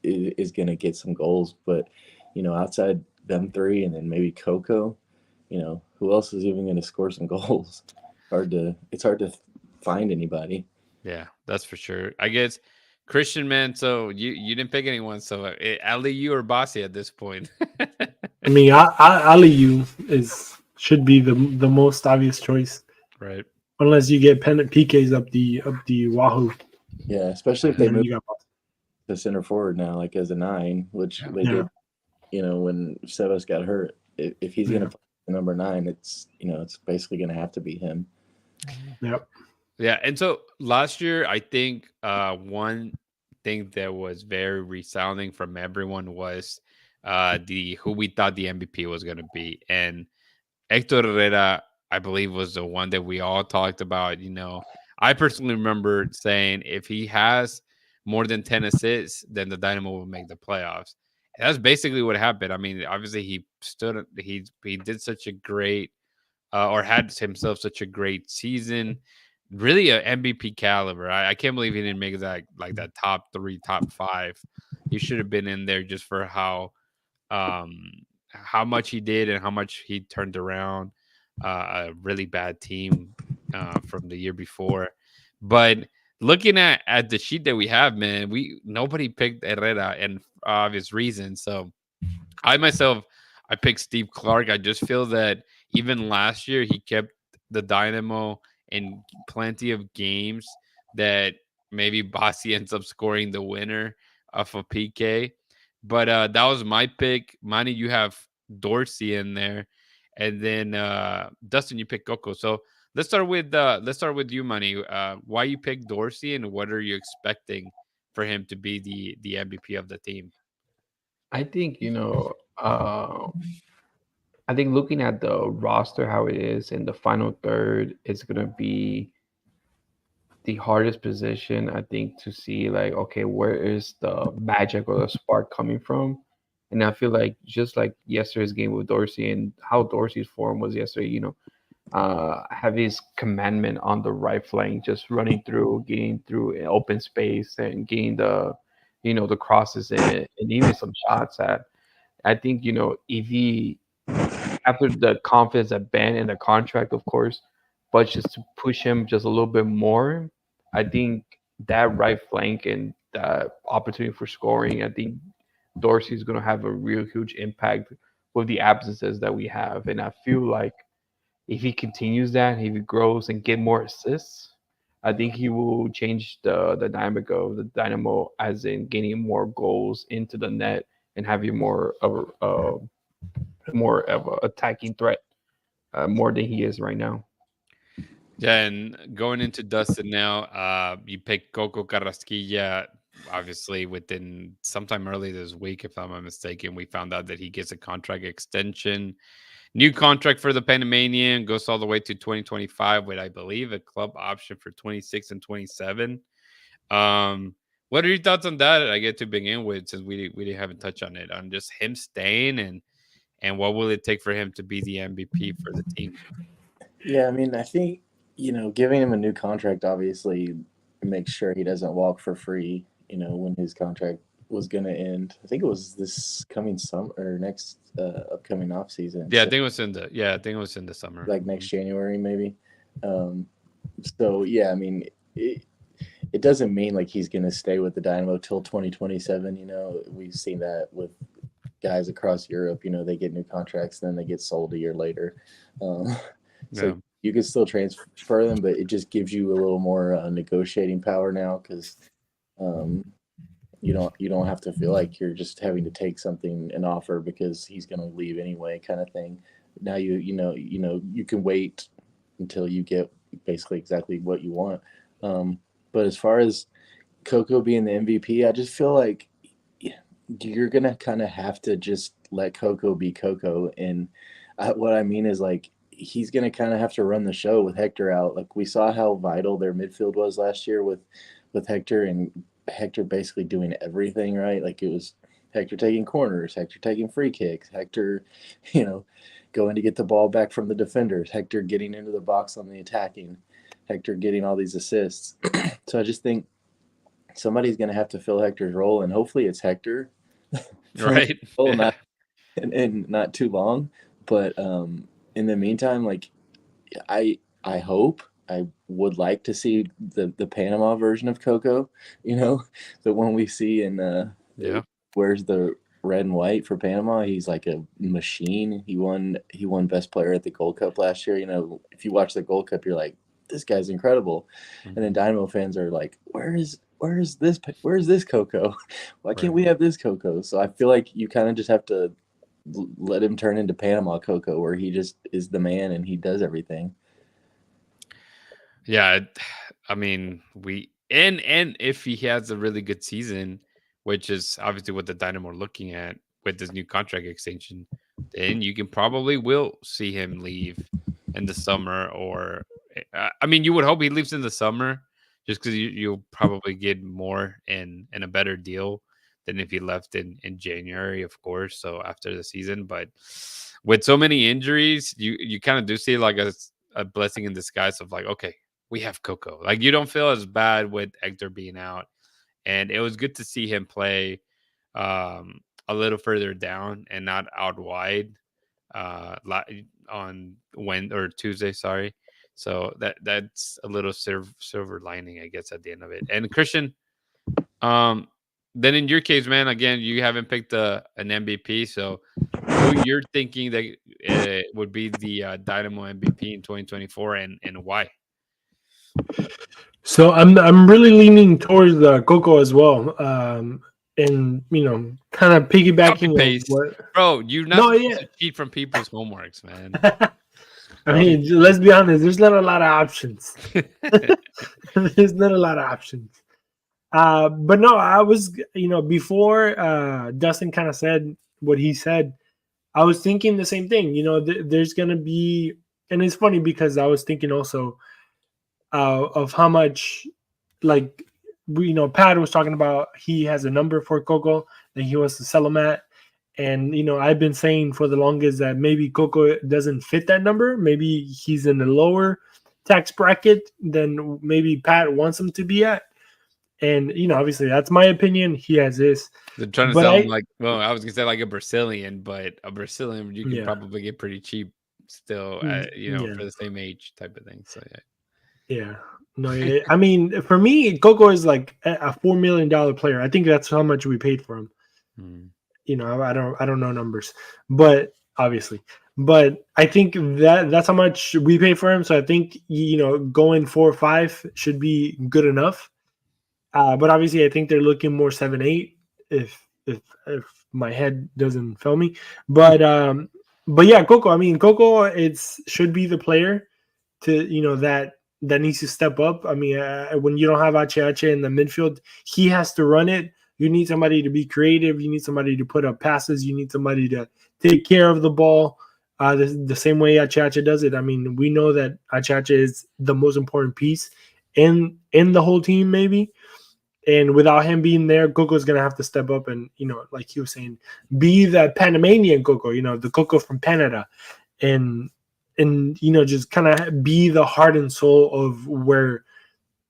is going to get some goals. But outside them 3, and then maybe Coco, who else is even going to score some goals? It's hard to find anybody. Yeah, that's for sure. I guess Christian, man. So you didn't pick anyone. So Ali, you or Bossy at this point? I mean, Ali should be the most obvious choice, right? Unless you get pennant PKs up the wahoo. Yeah, especially if they move the center forward now, like as a 9, which they did. When Sebas got hurt, if he's going to play the number 9, it's it's basically going to have to be him. Yep. Yeah, and so last year, I think one thing that was very resounding from everyone was who we thought the MVP was going to be, and Hector Herrera, I believe, was the one that we all talked about. I personally remember saying if he has more than 10 assists, then the Dynamo will make the playoffs. And that's basically what happened. I mean, obviously he did such a great or had himself such a great season. Really an MVP caliber. I can't believe he didn't make that like that top 3, top 5. He should have been in there just for how much he did and how much he turned around a really bad team from the year before. But looking at the sheet that we have, man, nobody picked Herrera and obvious reasons. So I picked Steve Clark. I just feel that even last year he kept the Dynamo in plenty of games that maybe Bossy ends up scoring the winner of a PK. But that was my pick. Manny, you have Dorsey in there, and then Dustin, you pick Coco. So let's start with you, Manny. Why you pick Dorsey, and what are you expecting for him to be the MVP of the team? I think I think looking at the roster, how it is in the final third, it's going to be the hardest position, I think, to see like, okay, where is the magic or the spark coming from? And I feel like just like yesterday's game with Dorsey and how Dorsey's form was yesterday, have his commandment on the right flank, just running through, getting through an open space and getting the crosses in and even some shots at. I think, if he, after the confidence that Ben and the contract, of course, but just to push him just a little bit more, I think that right flank and that opportunity for scoring, I think Dorsey is going to have a real huge impact with the absences that we have. And I feel like if he continues that, if he grows and get more assists, I think he will change the dynamic of the Dynamo, as in getting more goals into the net and having more of an attacking threat, more than he is right now. Yeah, and going into Dustin now, you picked Coco Carrasquilla. Obviously, within sometime early this week, if I'm not mistaken, we found out that he gets a contract extension. New contract for the Panamanian goes all the way to 2025 with, I believe, a club option for 26 and 27. What are your thoughts on that? I get to begin with, since we haven't touched on it, on just him staying and what will it take for him to be the MVP for the team? Yeah, I mean, I think, giving him a new contract obviously makes sure he doesn't walk for free, when his contract was going to end. I think it was this coming summer or next upcoming off season. Yeah, so, I think it was in the summer. Like next January, maybe. So, yeah, I mean, it doesn't mean like he's going to stay with the Dynamo till 2027. We've seen that with guys across Europe. They get new contracts, then they get sold a year later. So you can still transfer them, but it just gives you a little more negotiating power now, because you don't have to feel like you're just having to take an offer because he's going to leave anyway, kind of thing. Now you can wait until you get basically exactly what you want. But as far as Coco being the MVP, I just feel like you're gonna kind of have to just let Coco be Coco, and what I mean is like he's gonna kind of have to run the show with Hector out. Like we saw how vital their midfield was last year with Hector, and Hector basically doing everything right. Like it was Hector taking corners, Hector taking free kicks, Hector, going to get the ball back from the defenders, Hector getting into the box on the attacking, Hector getting all these assists. So I just think somebody's going to have to fill Hector's role, and hopefully it's Hector. Right. Not and not too long. But in the meantime, like I hope, I would like to see the Panama version of Coco, the one we see in wears the red and white for Panama. He's like a machine. He won best player at the Gold Cup last year. If you watch the Gold Cup, you're like, this guy's incredible. Mm-hmm. And then Dynamo fans are like, where's this Coco? Why can't we have this Coco? So I feel like you kind of just have to let him turn into Panama Coco, where he just is the man and he does everything. Yeah, I mean, and if he has a really good season, which is obviously what the Dynamo are looking at with this new contract extension, then you can probably will see him leave in the summer, or I mean, you would hope he leaves in the summer, just because you'll probably get more and a better deal than if he left in January, of course. So after the season, but with so many injuries, you kind of do see like a blessing in disguise of like, okay, we have Coco. Like you don't feel as bad with Hector being out, and it was good to see him play a little further down and not out wide on Tuesday. Sorry. So that's a little silver lining, I guess, at the end of it. And Christian, then in your case, man, again, you haven't picked an MVP. So who you're thinking that would be the Dynamo MVP in 2024, and why? So I'm really leaning towards Coco as well. And kind of piggybacking on bro, you're not supposed to cheat from people's homeworks, man. I mean, let's be honest, there's not a lot of options. There's not a lot of options. But no, I was, before Dustin kind of said what he said, I was thinking the same thing. There's going to be, and it's funny because I was thinking also of how much, like, Pat was talking about he has a number for Coco that he wants to sell him at. And, I've been saying for the longest that maybe Coco doesn't fit that number. Maybe he's in a lower tax bracket than maybe Pat wants him to be at. And, obviously that's my opinion. He has this. They're trying to sell him like, well, I was going to say like a Brazilian, but a Brazilian you can probably get pretty cheap still, for the same age type of thing. So, yeah. No, I mean, for me, Coco is like a $4 million player. I think that's how much we paid for him. I don't know numbers, but obviously, but I think that's how much we pay for him. So I think, going 4 or 5 should be good enough. But obviously I think they're looking more 7-8 if my head doesn't fail me. But yeah, Coco, I mean, Coco, should be the player to, that needs to step up. I mean, when you don't have Ache in the midfield, he has to run it. You need somebody to be creative. You need somebody to put up passes. You need somebody to take care of the ball the same way Ache does it. I mean, we know that Ache is the most important piece in the whole team, maybe. And without him being there, Coco's going to have to step up and, like he was saying, be the Panamanian Coco, the Coco from Canada. And just kind of be the heart and soul of where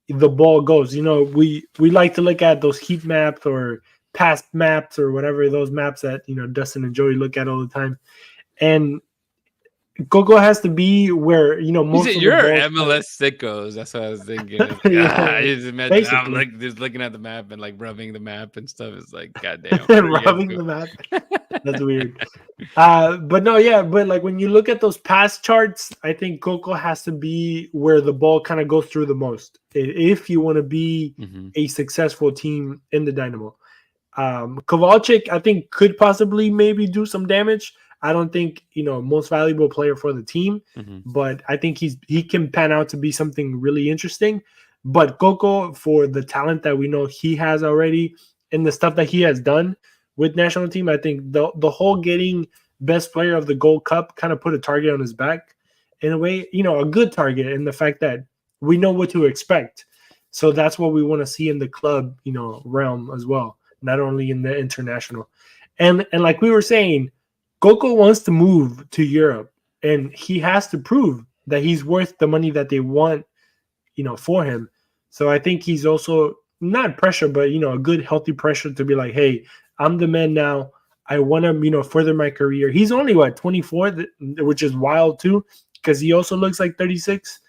the ball goes. We like to look at those heat maps or past maps or whatever, those maps that, Dustin and Joey look at all the time. And Coco has to be where, most of your MLS sickos. That's what I was thinking. Just imagine I'm just looking at the map and like rubbing the map and stuff. It's like, goddamn. Rubbing the map. That's weird. But no, yeah. But like when you look at those pass charts, I think Coco has to be where the ball kind of goes through the most if you want to be a successful team in the Dynamo. Kowalczyk, I think, could possibly maybe do some damage. I don't think, most valuable player for the team, but I think he can pan out to be something really interesting. But Coco, for the talent that we know he has already and the stuff that he has done with national team. I think the whole getting best player of the Gold Cup kind of put a target on his back in a way, a good target, in the fact that we know what to expect. So that's what we want to see in the club, realm as well, not only in the international. And like we were saying, Coco wants to move to Europe, and he has to prove that he's worth the money that they want, for him. So I think he's also not pressure, but a good healthy pressure to be like, hey, I'm the man now. I want to, further my career. He's only 24, which is wild too, because he also looks like 36.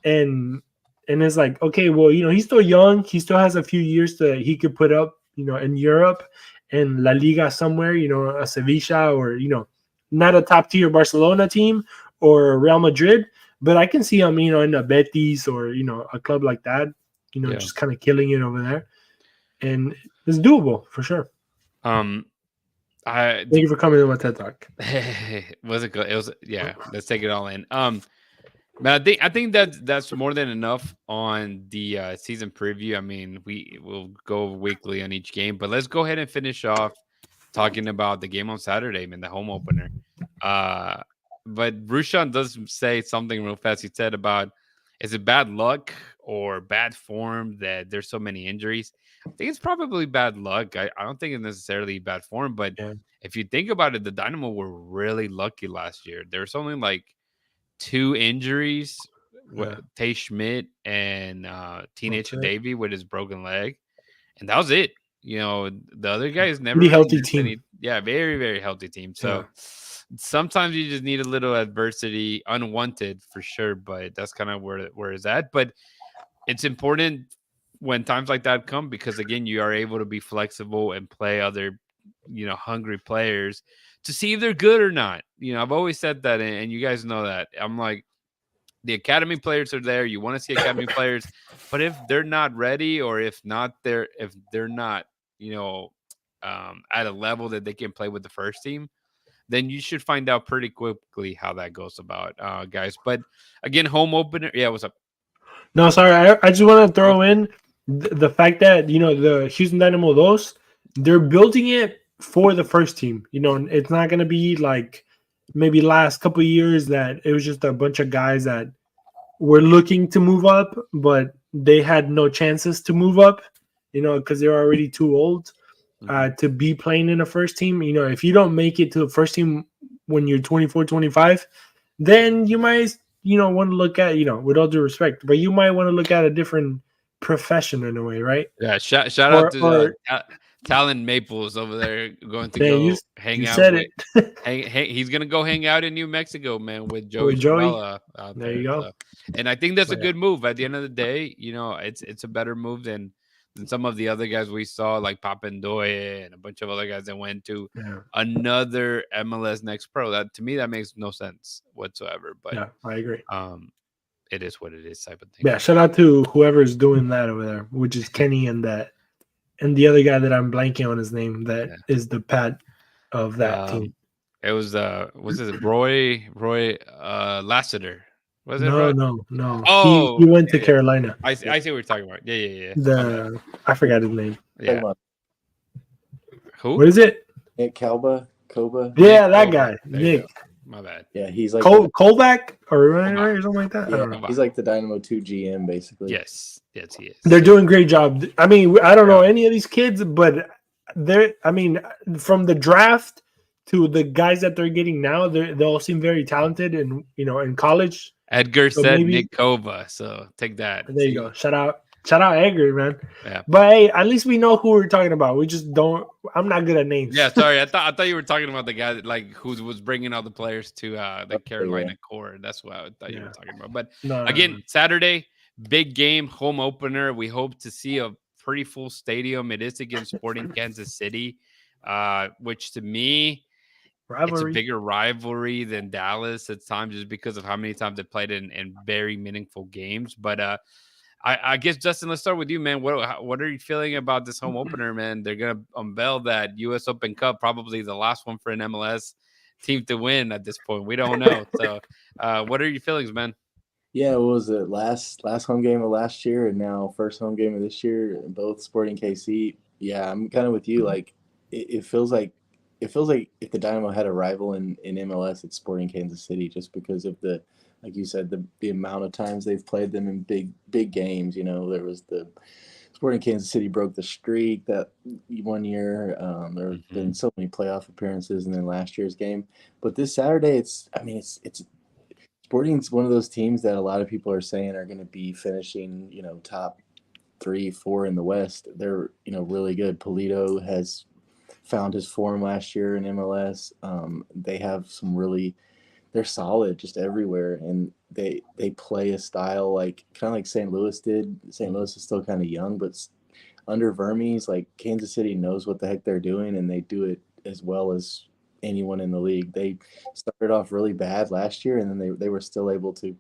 And it's like, okay, well, he's still young. He still has a few years he could put up, in Europe and La Liga somewhere, a Sevilla or, not a top tier Barcelona team or Real Madrid, but I can see him, in a Betis or, a club like that, just kind of killing it over there. And it's doable for sure. Thank you for coming to my TED Talk. Was it good? It was, yeah. Let's take it all in. But I think that's more than enough on the season preview. I mean, we'll go weekly on each game, but let's go ahead and finish off talking about the game on Saturday, man, the home opener. But Rushan does say something real fast. He said about, is it bad luck or bad form that there's so many injuries? I think it's probably bad luck. I don't think it's necessarily bad form, but if you think about it, the Dynamo were really lucky last year. There's only like 2 injuries, Tay Schmidt and Teenage Davey with his broken leg, and that was it. The other guys never really healthy team. Very, very healthy team. So sometimes you just need a little adversity, unwanted for sure, but that's kind of where it's at. But it's important when times like that come, because again, you are able to be flexible and play other, hungry players to see if they're good or not. I've always said that, and you guys know that. I'm like, the academy players are there. You want to see academy players, but if they're not ready, or if they're not, at a level that they can play with the first team, then you should find out pretty quickly how that goes about, guys. But again, home opener. Yeah, what's up? No, sorry. I just want to throw in the fact that, the Houston Dynamo, they're building it for the first team. It's not going to be like maybe last couple of years that it was just a bunch of guys that were looking to move up, but they had no chances to move up, because they're already too old to be playing in a first team. If you don't make it to the first team when you're 24, 25, then you might, want to look at, with all due respect, but you might want to look at a different profession in a way, right? Yeah, shout out to Talon Maples over there going to hang out with. He's gonna go hang out in New Mexico, man, with Joey Chabela out there. You go. So, and I think that's a good move. At the end of the day, it's a better move than some of the other guys we saw, like Papendoye and a bunch of other guys that went to another MLS Next Pro. That, to me, that makes no sense whatsoever. But yeah, I agree. It is what it is, type of thing. Yeah, shout out to whoever's doing that over there, which is Kenny and the other guy that I'm blanking on his name, that is the Pat of that team. It was Roy Lassiter. Was it Roy? No. Oh, he went to Carolina. I see what you're talking about. Yeah. I forgot his name. Yeah. Who? What is it? Nick Koba. Yeah, that guy. Nick. My bad. Yeah, he's like Kolbach or something like that. Yeah, he's like the Dynamo 2 GM, basically. Yes, he is. They're doing a great job. I mean, I don't know any of these kids, but from the draft to the guys that they're getting now, they all seem very talented, and in college. Edgar said Nick Kova, so take that. There you go. Shout out Edgar, man. Yeah. But hey, at least we know who we're talking about. We just don't. I'm not good at names. Yeah, sorry. I thought you were talking about the guy that, who was bringing all the players to the Carolina core. That's what I thought you were talking about. But again, Saturday, big game, home opener. We hope to see a pretty full stadium. It is against Sporting Kansas City, which to me, it's a bigger rivalry than Dallas at times, just because of how many times they played in very meaningful games. But I guess, Justin, let's start with you, man. What are you feeling about this home opener, man? They're going to unveil that U.S. Open Cup, probably the last one for an MLS team to win at this point. We don't know. So what are your feelings, man? Yeah, what was it? Last home game of last year and now first home game of this year, both Sporting KC. Yeah, I'm kind of with you. it feels like if the Dynamo had a rival in MLS, it's Sporting Kansas City, just because of the, like you said, the amount of times they've played them in big games. You know, there was the Sporting Kansas City broke the streak that one year. There have been so many playoff appearances, and then last year's game. But this Saturday, it's Sporting's one of those teams that a lot of people are saying are going to be finishing, top 3-4 in the West. They're, really good. Polito has found his form last year in MLS. They have they're solid just everywhere, and they play a style kind of like St. Louis did. St. Louis is still kind of young, but under Vermes, like Kansas City knows what the heck they're doing, and they do it as well as anyone in the league. They started off really bad last year, and then they were still able to,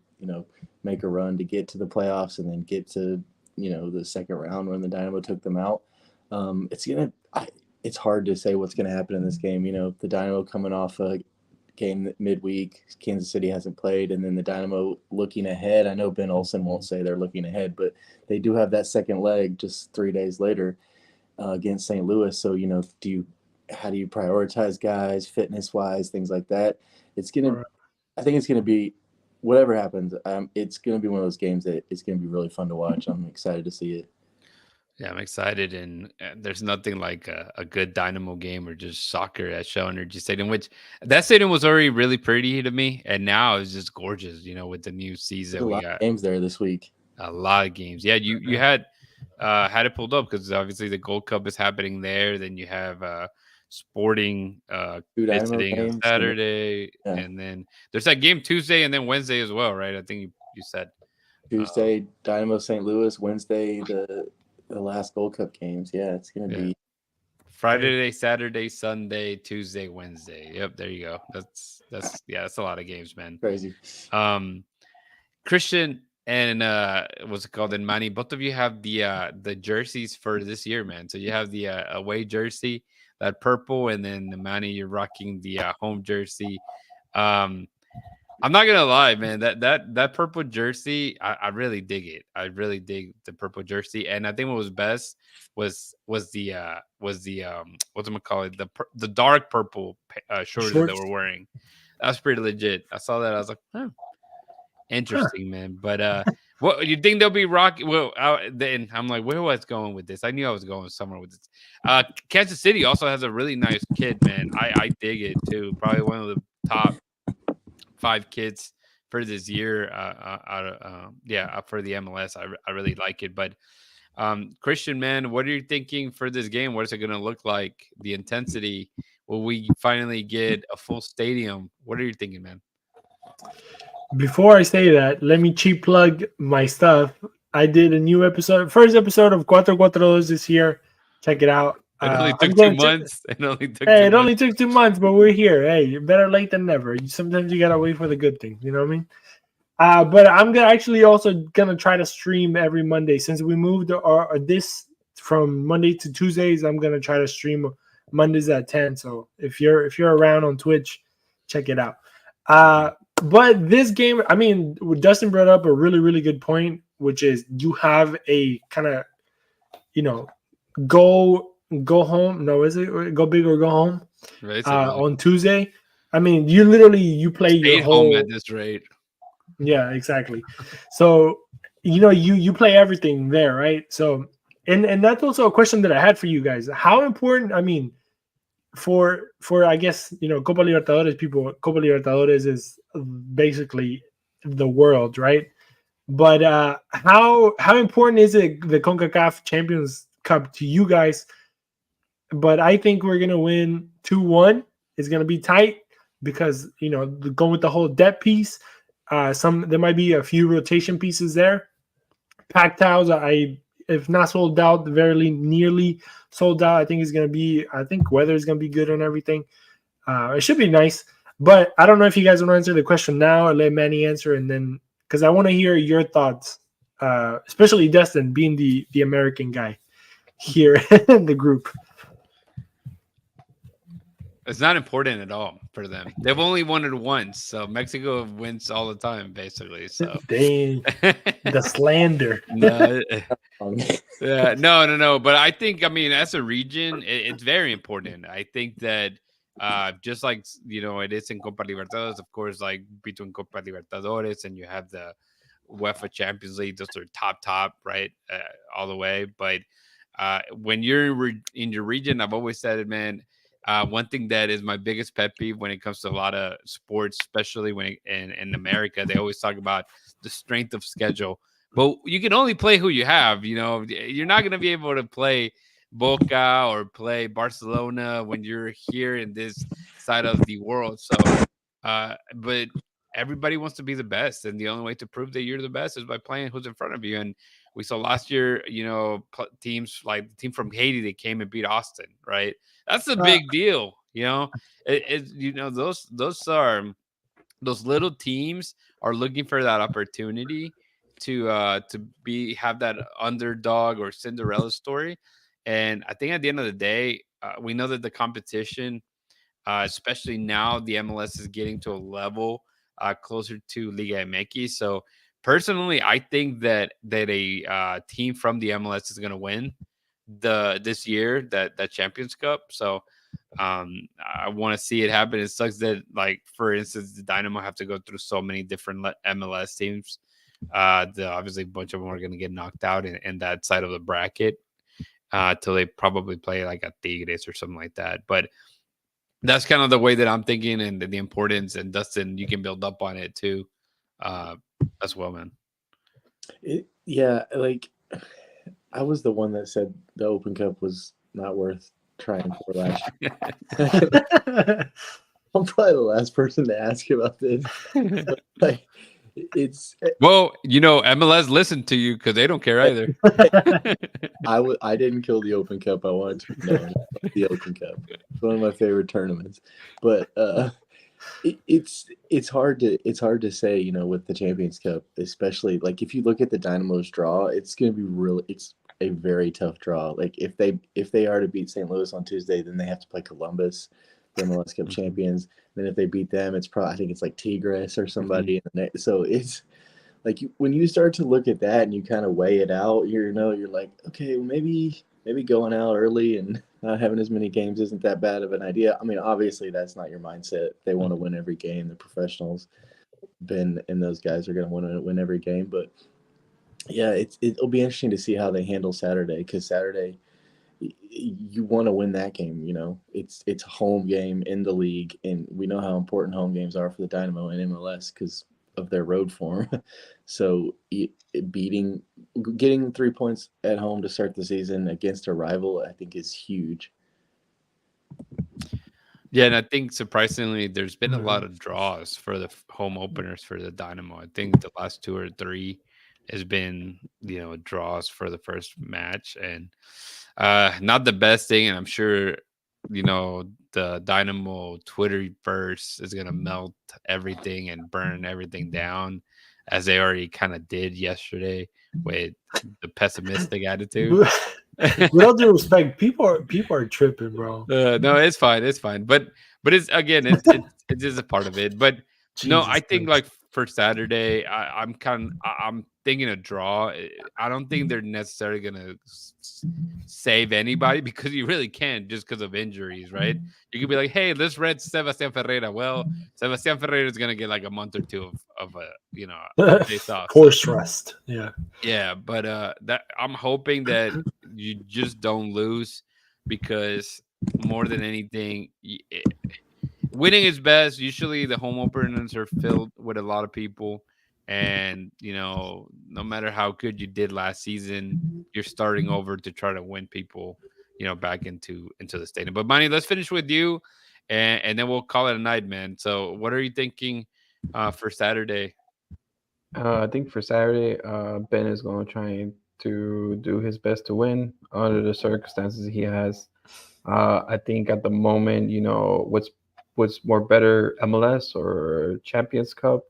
make a run to get to the playoffs and then get to, the second round when the Dynamo took them out. It's hard to say what's going to happen in this game. The Dynamo coming off a game midweek, Kansas City hasn't played, and then the Dynamo looking ahead. I know Ben Olsen won't say they're looking ahead, but they do have that second leg just 3 days later against St. Louis. So, how do you prioritize guys fitness wise, things like that? I think it's gonna be, whatever happens, it's gonna be one of those games that it's gonna be really fun to watch. I'm excited to see it. Yeah, I'm excited, and there's nothing like a good Dynamo game or just soccer at Shell Energy Stadium, which that stadium was already really pretty to me, and now it's just gorgeous. With the new season, we got games there this week. A lot of games. Yeah, you had it pulled up because obviously the Gold Cup is happening there. Then you have Sporting visiting on Saturday, and then there's that game Tuesday and then Wednesday as well, right? I think you said Tuesday Dynamo St. Louis, Wednesday the last Gold Cup games. Yeah, it's gonna be Friday, Saturday, Sunday, Tuesday, Wednesday. Yep, there you go. That's a lot of games, man. Crazy. Christian and what's it called? And Manny, both of you have the jerseys for this year, man. So you have the away jersey, that purple, and then Manny, you're rocking the home jersey. I'm not gonna lie, man. That purple jersey, I really dig it. I really dig the purple jersey, and I think what was best was the what's I'm gonna call it, the dark purple shorts that we're wearing. That's pretty legit. I saw that. I was like, interesting, man. But what you think they'll be rocking? Well, then I'm like, where was I going with this? I knew I was going somewhere with this. Kansas City also has a really nice kid, man. I dig it too. Probably one of the top 5 kids for this year for the MLS. I really like it. But Christian, man, what are you thinking for this game? What is it going to look like? The intensity? Will we finally get a full stadium? What are you thinking, man? Before I say that, let me cheap plug my stuff. I did a new first episode of Cuatro Cuatro this year. Check it out. It only took 2 months. It only took 2 months, but we're here. Hey, better late than never. Sometimes you gotta wait for the good things. You know what I mean? But I'm gonna try to stream every Monday. Since we moved this from Monday to Tuesdays, I'm gonna try to stream Mondays at 10. So if you're around on Twitch, check it out. But this game, I mean, Dustin brought up a really, really good point, which is you have a kind of, go home. No, is it go big or go home? Right, on Tuesday. I mean, you play your whole home at this rate. Yeah, exactly. So you play everything there, right? So and that's also a question that I had for you guys. How important? I mean, for I guess Copa Libertadores people. Copa Libertadores is basically the world, right? But how important is it, the CONCACAF Champions Cup, to you guys? But I think we're gonna win 2-1. It's gonna be tight because going with the whole depth piece. There might be a few rotation pieces there. Pactow's, if not sold out, very nearly sold out. I think weather is gonna be good and everything. It should be nice. But I don't know if you guys want to answer the question now or let Manny answer, and then because I want to hear your thoughts, especially Dustin being the American guy here in the group. It's not important at all for them. They've only won it once, so Mexico wins all the time, basically. So Dang, the slander. no, yeah, no. But I think, I mean, as a region, it's very important. I think that just like it is in Copa Libertadores, of course, like between Copa Libertadores and you have the UEFA Champions League, those are top, right, all the way. But when you're in your region, I've always said it, man. One thing that is my biggest pet peeve when it comes to a lot of sports, especially when in America, they always talk about the strength of schedule. But you can only play who you have. You're not going to be able to play Boca or play Barcelona when you're here in this side of the world. So, but everybody wants to be the best, and the only way to prove that you're the best is by playing who's in front of you. And we saw last year, teams like the team from Haiti, they came and beat Austin, right? That's a big deal. Those little teams are looking for that opportunity to have that underdog or Cinderella story. And I think at the end of the day, we know that the competition, especially now, the MLS is getting to a level closer to Liga MX. So personally, I think that a team from the MLS is going to win this year that Champions Cup. So I want to see it happen. It sucks that, like, for instance, the Dynamo have to go through so many different MLS teams. Obviously, a bunch of them are going to get knocked out in that side of the bracket till they probably play like a Tigres or something like that. But that's kind of the way that I'm thinking, and the importance. And Dustin, you can build up on it too, as well, man. Yeah, like I was the one that said the Open Cup was not worth trying for last year. I'm probably the last person to ask you about this. Like, well, MLS listened to you because they don't care either. I didn't kill the Open Cup. I wanted to know the Open Cup. It's one of my favorite tournaments, but it's hard to say, with the Champions Cup, especially like if you look at the Dynamo's draw, it's going to be it's a very tough draw. Like if they are to beat St. Louis on Tuesday, then they have to play Columbus, the MLS Cup champions. Then if they beat them, it's probably, I think it's like Tigres or somebody. So it's like when you start to look at that and you kind of weigh it out, you're like, okay, well, maybe going out early and not having as many games isn't that bad of an idea. I mean, obviously that's not your mindset. They want to win every game. The professionals, Ben and those guys are going to want to win every game. But yeah, it'll be interesting to see how they handle Saturday, because Saturday you want to win that game. It's a home game in the league, and we know how important home games are for the Dynamo and MLS because of their road form. So getting 3 points at home to start the season against a rival, I think, is huge. Yeah, and I think surprisingly, there's been a lot of draws for the home openers for the Dynamo. I think the last 2 or 3 has been, draws for the first match, and not the best thing. And I'm sure, the Dynamo Twitterverse is gonna melt everything and burn everything down, as they already kind of did yesterday with the pessimistic attitude. With all due respect, people are tripping, bro. No, it's fine. But it's, again, it is a part of it. But no, I think like for Saturday, I'm thinking a draw. I don't think they're necessarily gonna save anybody, because you really can't, just because of injuries, right? You could be like, hey, let's rent Sebastian Ferreira. Well, Sebastian Ferreira is gonna get like a month or two of days off. Forced rest. Yeah, but that I'm hoping that you just don't lose, because more than anything, winning is best. Usually the home openers are filled with a lot of people, and no matter how good you did last season, you're starting over to try to win people back into the stadium. But Manny, let's finish with you, and then we'll call it a night, man. So what are you thinking for Saturday? I think for Saturday, Ben is going to try to do his best to win under the circumstances he has. I think at the moment, what's more better, MLS or Champions Cup?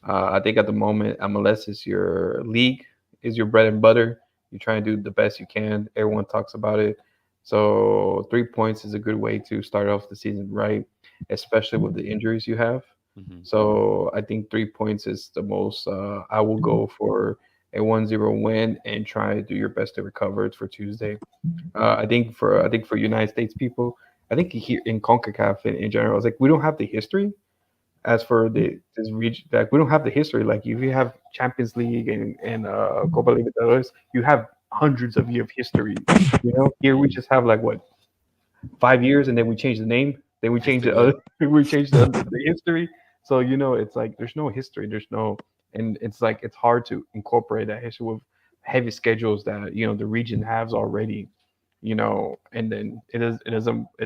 I think at the moment, MLS is your league, is your bread and butter. You try and do the best you can. Everyone talks about it. So 3 points is a good way to start off the season right, especially with the injuries you have. So I think 3 points is the most. I will go for a 1-0 win and try to do your best to recover it for Tuesday. I think for United States people, I think here in CONCACAF in general, it's like we don't have the history as for this region. Like we don't have the history. Like if you have Champions League and Copa Libertadores, you have hundreds of years of history. Here we just have like what 5 years, and then we change the name, then we change the other, we change the history. So it's like there's no history, and it's like it's hard to incorporate that history with heavy schedules that the region has already, and then it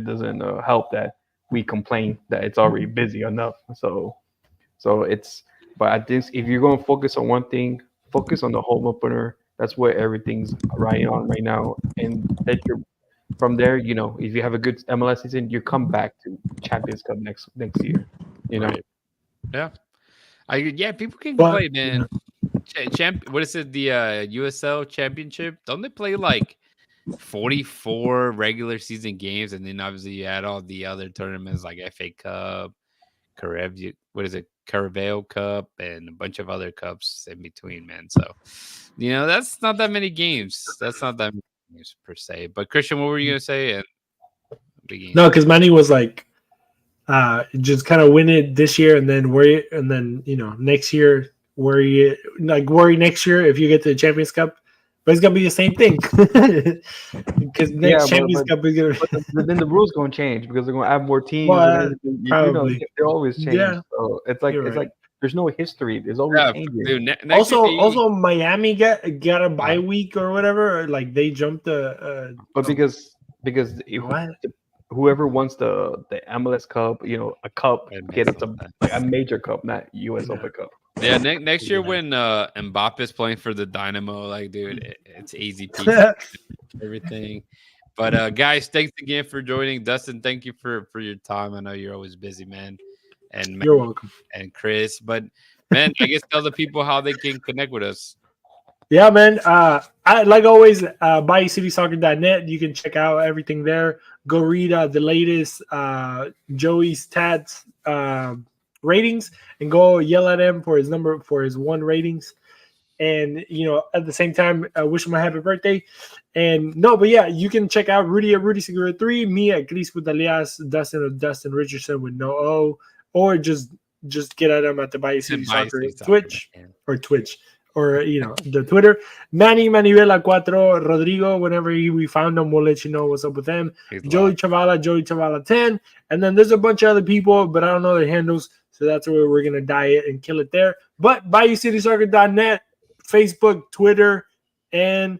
doesn't help that we complain that it's already busy enough. So but I think if you're going to focus on one thing, focus on the home opener. That's where everything's riding on right now, and that you're from there. If you have a good MLS season, you come back to Champions Cup next year. Right. Yeah. People can play, man. What is it? The USL Championship? Don't they play like 44 regular season games, and then obviously you add all the other tournaments like FA Cup, Carabao Cup, and a bunch of other cups in between, man. So, that's not that many games. That's not that many games per se. But Christian, what were you gonna say? No, because Manny was like, just kind of win it this year, and then worry, and then next year worry next year if you get to the Champions Cup. But it's gonna be the same thing because next Champions Cup is gonna. But then the rules gonna change because they're gonna add more teams. Probably. They always change. Yeah. So it's like there's no history. There's always changing. Dude, also Miami got a bye week or whatever. Or like they jumped the. But because whoever wants the MLS Cup, a cup, get it a major cup, not US Open Cup. Yeah, next year when Mbappe's playing for the Dynamo, like, dude, it's easy peasy, everything. But guys, thanks again for joining. Dustin, thank you for your time. I know you're always busy, man. And you're welcome. And Chris, but man, I guess tell the people how they can connect with us. Yeah, man. I like always, BayouCitySoccer.net. You can check out everything there. Go read the latest Joey's Tats ratings and go yell at him for his 1 ratings. And at the same time, wish him a happy birthday. And but yeah, you can check out Rudy at Rudy Segura 3, me at Gris with alias Dustin at Dustin Richardson with no O, or just get at him at the Bayou City Soccer Twitch. Or the Twitter. Manny Manuela Cuatro Rodrigo, whenever we found him, we'll let you know what's up with them. Joey Chavala 10. And then there's a bunch of other people, but I don't know their handles. So that's where we're gonna diet and kill it there. But BayouCitySoccer.net, Facebook, Twitter, and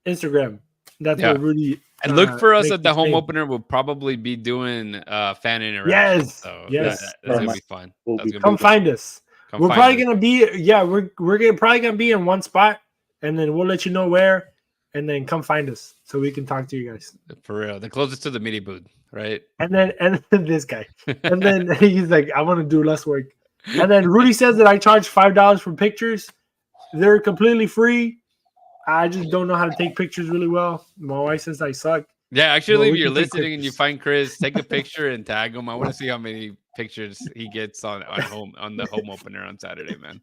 Instagram. That's where Rudy. And look for us at the home opener. We'll probably be doing fan interaction. Yes. So yes. That's gonna be fun. Come find us. We're probably gonna be we're probably gonna be in one spot, and then we'll let you know where, and then come find us so we can talk to you guys. For real, the closest to the media booth, right? And then this guy, and then he's like, I want to do less work. And then Rudy says that I charge $5 for pictures. They're completely free. I just don't know how to take pictures really well. My wife says I suck. Yeah, actually, if you're listening and you find Chris, take a picture and tag him. I want to see how many pictures he gets on the home opener on Saturday, man.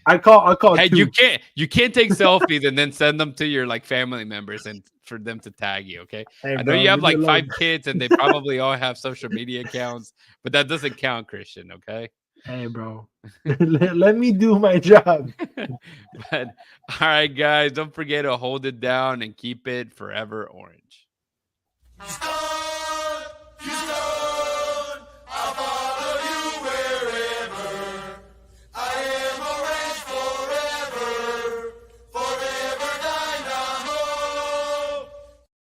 I call. Hey, you can't take selfies and then send them to your family members and for them to tag you. Okay, hey, I know you have 5 kids and they probably all have social media accounts, but that doesn't count, Christian. Okay. Hey, bro, let me do my job. But all right, guys, don't forget to hold it down and keep it forever orange.